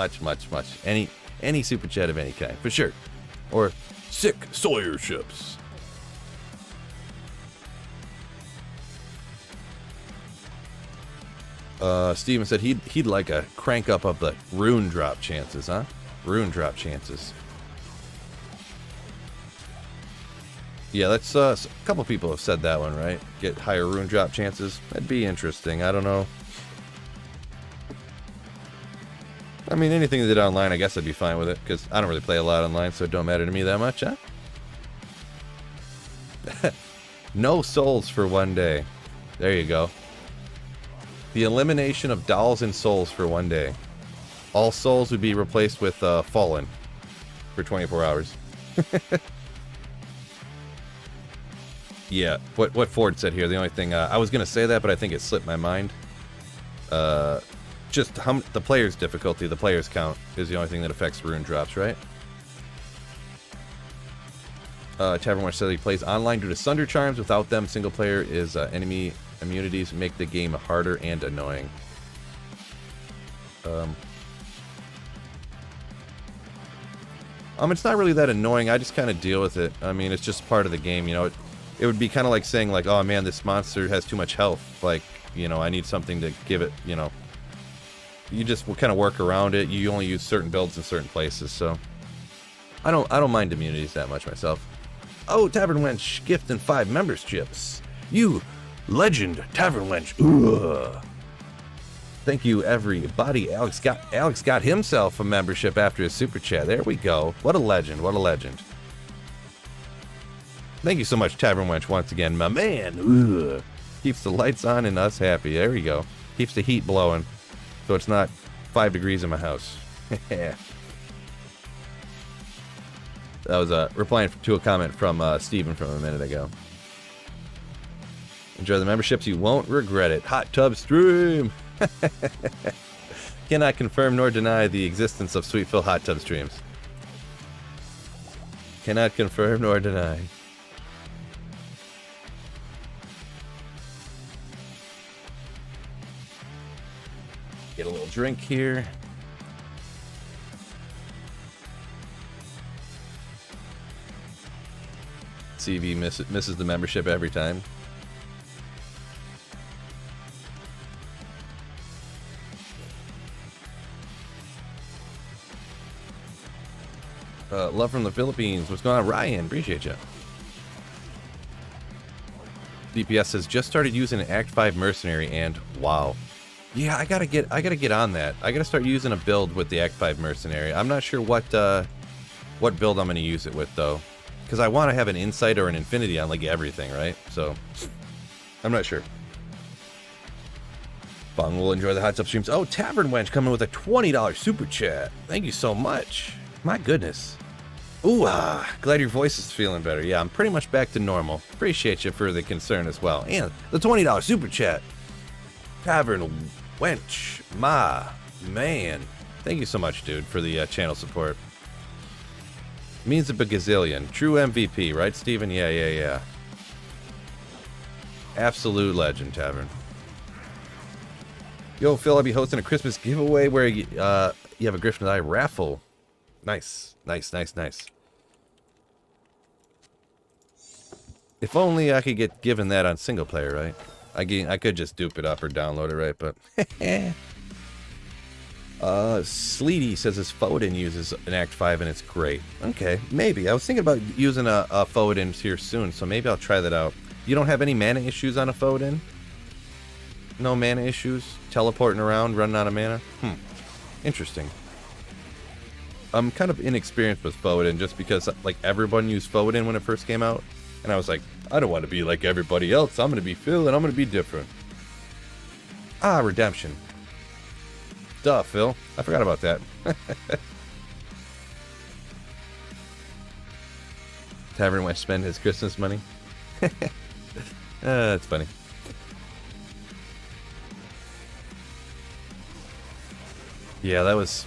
Any super chat of any kind, for sure. Or sick Sawyer ships. Steven said he'd like a crank up of the rune drop chances, huh? Rune drop chances. Yeah, that's a couple people have said that one, right? Get higher rune drop chances. That'd be interesting. I don't know. I mean, anything they did online, I guess I'd be fine with it, because I don't really play a lot online, so it don't matter to me that much, huh? No souls for one day. There you go. The elimination of dolls and souls for one day. All souls would be replaced with fallen for 24 hours. Yeah, what Ford said here, the only thing, I was going to say that, but I think it slipped my mind. Just the player's difficulty, the player's count, is the only thing that affects rune drops, right? Tavern Watch says he plays online due to Sunder Charms. Without them, single player is enemy immunities make the game harder and annoying. It's not really that annoying. I just kind of deal with it. I mean, it's just part of the game, you know. It would be kind of like saying, like, oh man, this monster has too much health. Like, you know, I need something to give it, you know. You just kind of work around it. You only use certain builds in certain places, so I don't mind immunities that much myself. Oh, Tavern Wench gifting 5 memberships. You legend, Tavern Wench. Ugh. Thank you, everybody. Alex got himself a membership after his super chat. There we go. What a legend. What a legend. Thank you so much, Tavern Wench, once again, my man. Ugh. Keeps the lights on and us happy. There we go. Keeps the heat blowing. So it's not 5 degrees in my house. That was replying to a comment from Steven from a minute ago. Enjoy the memberships. You won't regret it. Hot tub stream. Cannot confirm nor deny the existence of Sweetville hot tub streams. Cannot confirm nor deny. Get a little drink here. CV misses the membership every time. Love from the Philippines. What's going on, Ryan? Appreciate you. DPS has just started using an Act 5 mercenary, and wow. Yeah, I gotta get on that. I gotta start using a build with the Act 5 Mercenary. I'm not sure what build I'm gonna use it with though, because I want to have an Insight or an Infinity on like everything, right? So I'm not sure. Bung will enjoy the hot tub streams. Oh, Tavern Wench coming with a $20 super chat. Thank you so much. My goodness. Ooh, glad your voice is feeling better. Yeah, I'm pretty much back to normal. Appreciate you for the concern as well. And the $20 super chat. Tavern Wench, my man. Thank you so much, dude, for the channel support. Means a gazillion. True MVP, right, Steven? Yeah. Absolute legend, Tavern. Yo, Phil, I'll be hosting a Christmas giveaway where you have a Griffin Eye raffle. Nice. If only I could get given that on single player, right? I could just dupe it up or download it, right? But Sleety says his Foden uses an Act 5 and it's great. Okay, maybe. I was thinking about using a Foden here soon, so maybe I'll try that out. You don't have any mana issues on a Foden? No mana issues? Teleporting around, running out of mana? Interesting. I'm kind of inexperienced with Foden just because like everyone used Foden when it first came out. And I was like, I don't want to be like everybody else. I'm going to be Phil and I'm going to be different. Ah, Redemption. Duh, Phil. I forgot about that. Tavern went to spend his Christmas money. That's funny. Yeah, that was...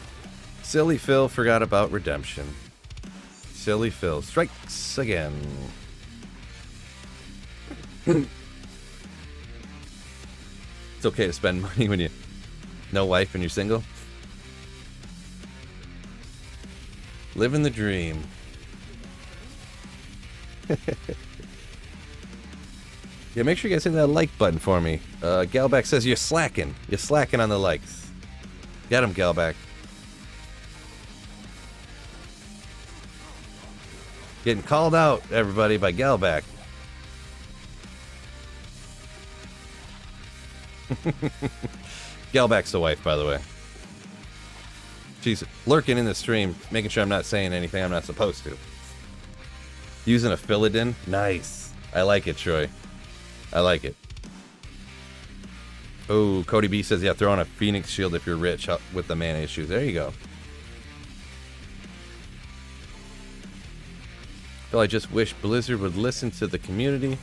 Silly Phil forgot about Redemption. Silly Phil strikes again. It's okay to spend money when you... No wife and you're single? Living the dream. Yeah, make sure you guys hit that like button for me. Galback says you're slacking. You're slacking on the likes. Get him, Galback. Getting called out, everybody, by Galback. Galback's the wife, by the way. She's lurking in the stream, making sure I'm not saying anything I'm not supposed to. Using a Philodin? Nice. I like it, Troy. I like it. Oh, Cody B says, yeah, throw on a Phoenix Shield if you're rich with the mana issues. There you go. Phil, I just wish Blizzard would listen to the community.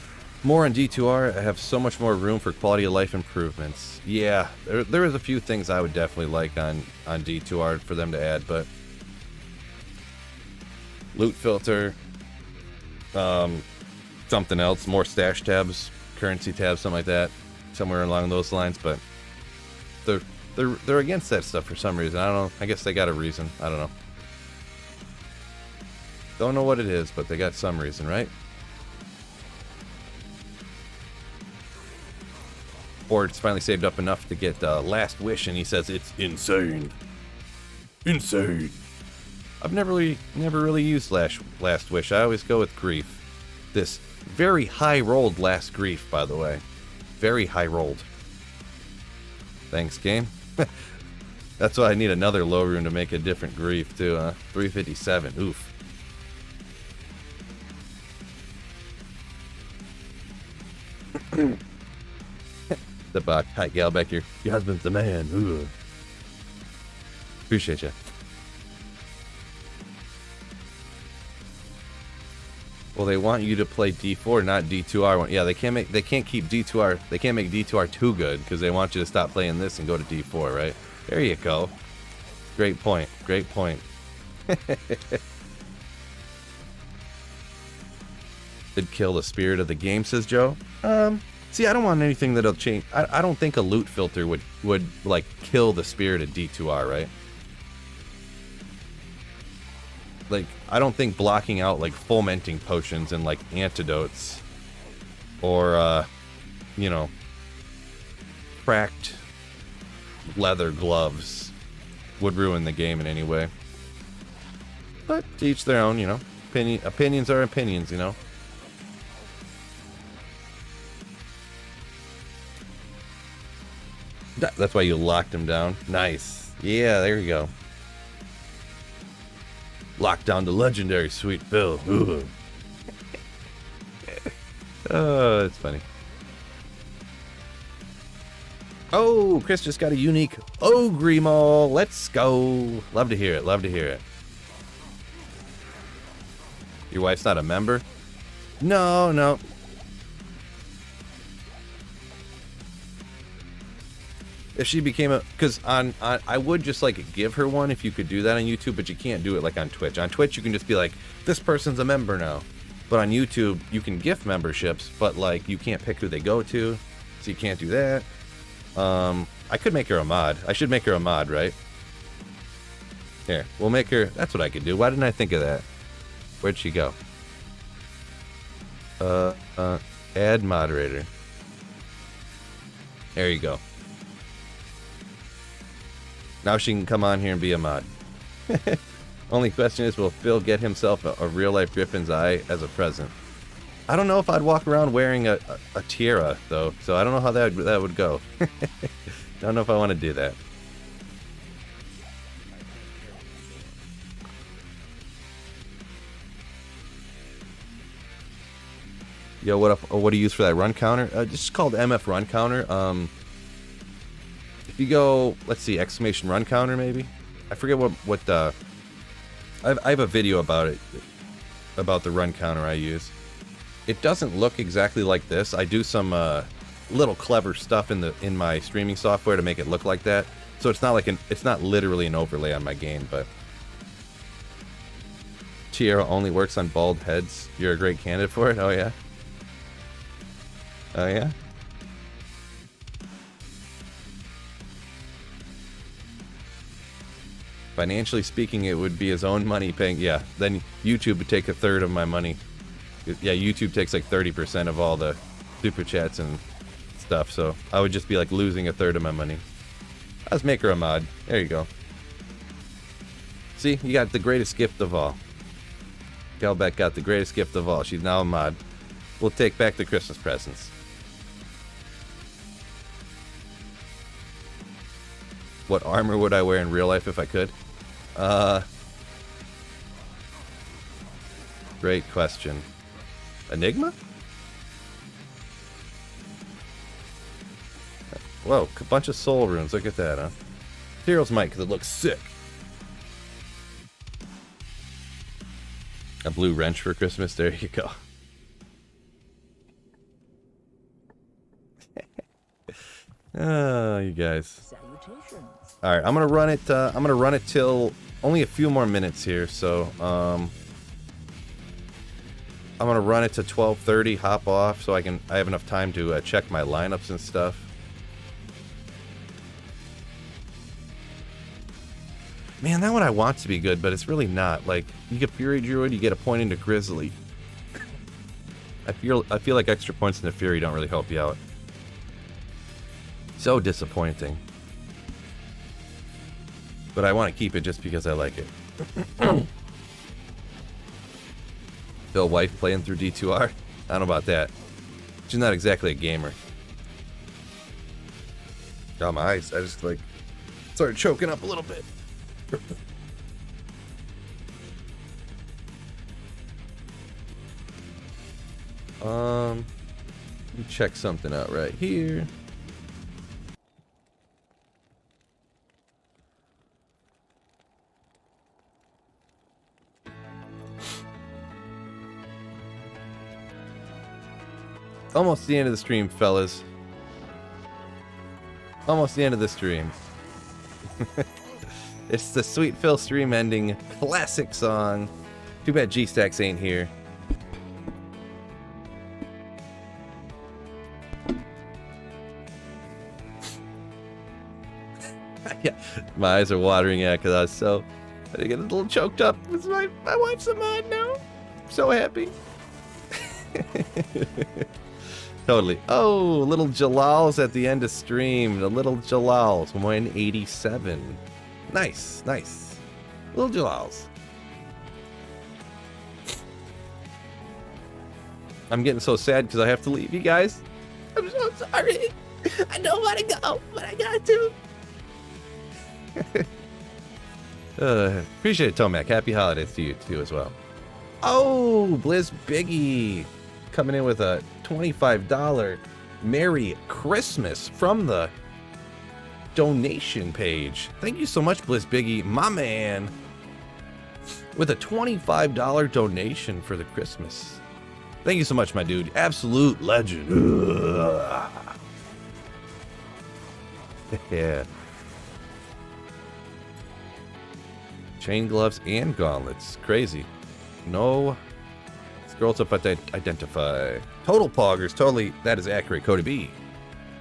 More on D2R. I have so much more room for quality of life improvements. Yeah, there is a few things I would definitely like on D2R for them to add, but loot filter, something else, more stash tabs, currency tabs, something like that, somewhere along those lines. But they're against that stuff for some reason. I don't know. I guess they got a reason. I don't know. Don't know what it is, but they got some reason, right? Ford's finally saved up enough to get Last Wish, and he says it's insane. Insane. I've never really used Last Wish. I always go with Grief. This very high rolled Last Grief, by the way. Very high rolled. Thanks, game. That's why I need another low rune to make a different Grief too. 357. Oof. The buck. Hi, Galbeck. Your husband's the man. Ooh. Appreciate you. Well, they want you to play D4, not D2R. Yeah, they can't keep D2R. They can't make D2R too good because they want you to stop playing this and go to D4, right? There you go. Great point. Great point. Did kill the spirit of the game, says Joe. See, I don't want anything that'll change. I don't think a loot filter would like kill the spirit of D2R, right? Like, I don't think blocking out like fomenting potions and like antidotes or you know, cracked leather gloves would ruin the game in any way. But to each their own, you know. Opinions are opinions, you know. That's why you locked him down. Nice. Yeah, there you go. Lock down the legendary Sweet Phil. Ooh. Oh, that's funny. Oh, Chris just got a unique Ogre Mall. Let's go. Love to hear it. Love to hear it. Your wife's not a member? No, no. If she became a, because I would just like give her one if you could do that on YouTube, but you can't do it like on Twitch. On Twitch, you can just be like, this person's a member now. But on YouTube, you can gift memberships, but like you can't pick who they go to, so you can't do that. I could make her a mod. I should make her a mod, right? Here, we'll make her. That's what I could do. Why didn't I think of that? Where'd she go? Add moderator. There you go. Now she can come on here and be a mod. Only question is, will Phil get himself a real-life Griffin's eye as a present? I don't know if I'd walk around wearing a tiara, though, so I don't know how that would go. Don't know if I want to do that. Yo, what do you use for that run counter? Just called MF run counter. If you go, let's see, exclamation run counter maybe. I forget what I have a video about it, about the run counter I use. It doesn't look exactly like this. I do some little clever stuff in my streaming software to make it look like that. So it's not literally an overlay on my game, but tiara only works on bald heads. You're a great candidate for it. Oh yeah. Oh yeah. Financially speaking, it would be his own money paying. Yeah, then YouTube would take a third of my money. Yeah, YouTube takes like 30% of all the super chats and stuff, so I would just be like losing a third of my money. Let's make her a mod. There you go. See, you got the greatest gift of all. Galbeck got the greatest gift of all. She's now a mod. We'll take back the Christmas presents. What armor would I wear in real life if I could? Great question. Enigma? Whoa, a bunch of soul runes. Look at that, huh? Heroes might, because it looks sick. A blue wrench for Christmas. There you go. Oh, you guys. All right, I'm gonna run it. I'm gonna run it till only a few more minutes here. So, I'm gonna run it to 12:30. Hop off so I have enough time to check my lineups and stuff. Man, that one I want to be good, but it's really not. Like, you get Fury Druid, you get a point into Grizzly. I feel like extra points into Fury don't really help you out. So disappointing. But I want to keep it just because I like it. Phil wife playing through D2R? I don't know about that. She's not exactly a gamer. Oh, my eyes. I just like started choking up a little bit. Let me check something out right here. Almost the end of the stream, fellas. Almost the end of the stream. It's the Sweet Phil stream ending classic song. Too bad G-Stacks ain't here. Yeah, my eyes are watering, yeah, because I get a little choked up. My wife's a mod now. I'm so happy. Totally. Oh, little Jalal's at the end of stream. The little Jalal's 187. Nice, nice. Little Jalal's. I'm getting so sad because I have to leave you guys. I'm so sorry. I don't want to go, but I got to. Appreciate it, Tomac. Happy holidays to you too as well. Oh, Blizz Biggie coming in with a $25 Merry Christmas from the donation page. Thank you so much, Blizz Biggie, my man, with a $25 donation for the Christmas. Thank you so much, my dude. Absolute legend. Yeah. Chain gloves and gauntlets. Crazy. No. Scrolls up at identify. Total poggers. Totally. That is accurate. Cody B.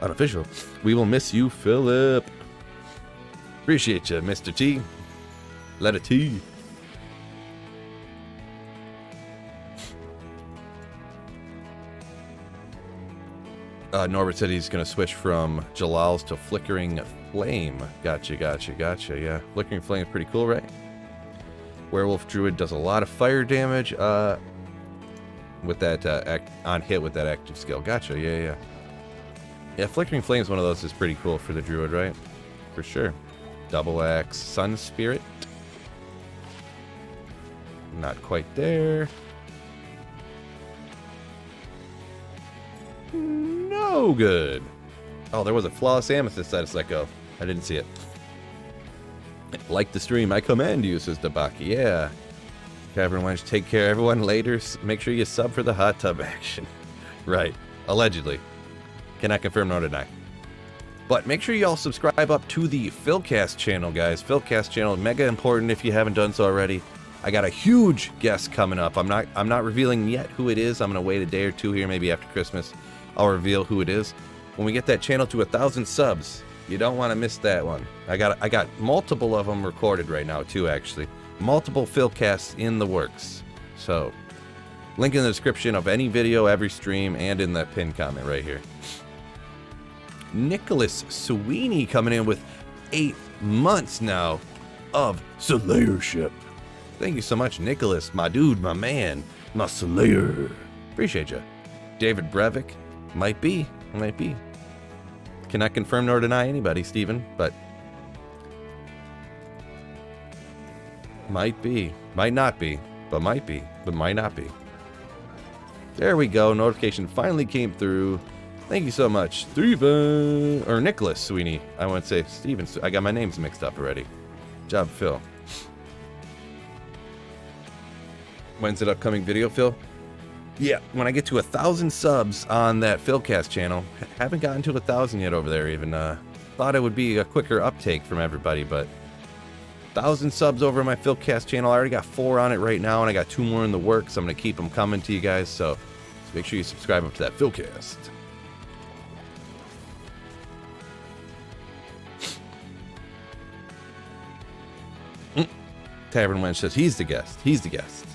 Unofficial. We will miss you, Philip. Appreciate you, Mr. T. Letter T. Norbert said he's going to switch from Jalal's to Flickering Flame. Gotcha. Yeah, Flickering Flame is pretty cool, right? Werewolf Druid does a lot of fire damage with that on hit with that active skill. Gotcha, yeah. Yeah, Flickering Flame is one of those that's pretty cool for the Druid, right? For sure. Double Axe, Sun Spirit. Not quite there. No good. Oh, there was a Flawless Amethyst at a second. I didn't see it. Like the stream, I command you, says Debaki. Yeah. Cavern Wench, take care, everyone. Later, make sure you sub for the hot tub action. Right. Allegedly. Cannot confirm nor deny. But make sure you all subscribe up to the Philcast channel, guys. Philcast channel, mega important if you haven't done so already. I got a huge guest coming up. I'm not revealing yet who it is. I'm gonna wait a day or two here, maybe after Christmas. I'll reveal who it is. When we get that channel to 1,000 subs, you don't want to miss that one. I got multiple of them recorded right now too, actually. Multiple Philcasts in the works. So, link in the description of any video, every stream, and in the pinned comment right here. Nicholas Sweeney coming in with 8 months now of Slayership. Thank you so much, Nicholas, my dude, my man, my Slayer. Appreciate you. David Brevik, might be. Cannot confirm nor deny anybody, Steven, but might be. Might not be, but might be, but might not be. There we go. Notification finally came through. Thank you so much, Steven, or Nicholas Sweeney. I want to say Steven. I got my names mixed up already. Job, Phil. When's an upcoming video, Phil? Yeah, when I get to 1,000 subs on that Philcast channel. Haven't gotten to 1,000 yet over there even. Thought it would be a quicker uptake from everybody, but 1,000 subs over my Philcast channel. I already got 4 on it right now, and I got 2 more in the works. I'm going to keep them coming to you guys, so make sure you subscribe up to that Philcast. Tavern Wench says he's the guest. He's the guest.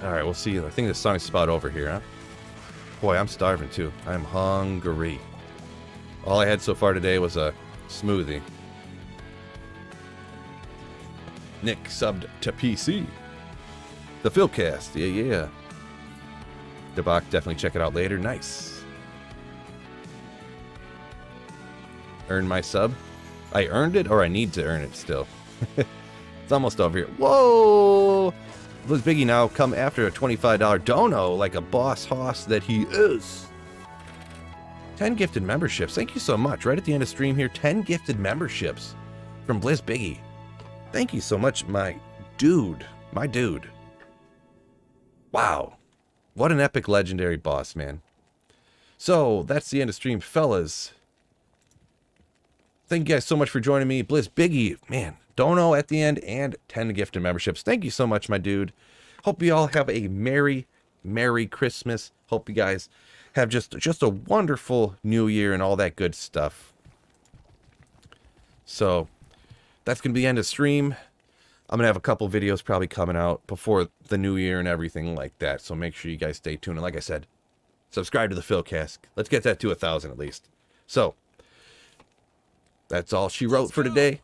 Alright, we'll see. I think the sun's spot over here, huh? Boy, I'm starving too. I'm hungry. All I had so far today was a smoothie. Nick subbed to PC. The Philcast, yeah. Debak, definitely check it out later. Nice. Earn my sub. I earned it, or I need to earn it still. It's almost over here. Whoa! Blizz Biggie now come after a $25 dono like a boss hoss that he is. 10 gifted memberships. Thank you so much. Right at the end of stream here, 10 gifted memberships from Blizz Biggie. Thank you so much, my dude. My dude. Wow. What an epic legendary boss, man. So, that's the end of stream, fellas. Thank you guys so much for joining me. Blizz Biggie, man. Dono at the end and 10 gifted memberships. Thank you so much, my dude. Hope you all have a Merry Christmas. Hope you guys have just a wonderful New Year and all that good stuff. So, that's going to be the end of stream. I'm going to have a couple videos probably coming out before the New Year and everything like that. So make sure you guys stay tuned. And like I said, subscribe to the Philcast. Let's get that to 1,000 at least. So, that's all she wrote for today.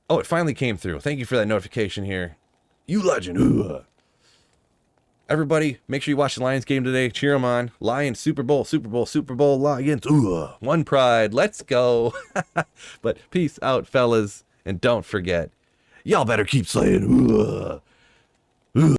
Oh, it finally came through. Thank you for that notification here. You legend. Ooh. Everybody, make sure you watch the Lions game today. Cheer them on. Lions, Super Bowl, Super Bowl, Super Bowl, Lions. Ooh. One pride. Let's go. But peace out, fellas. And don't forget, y'all better keep slaying. Ooh.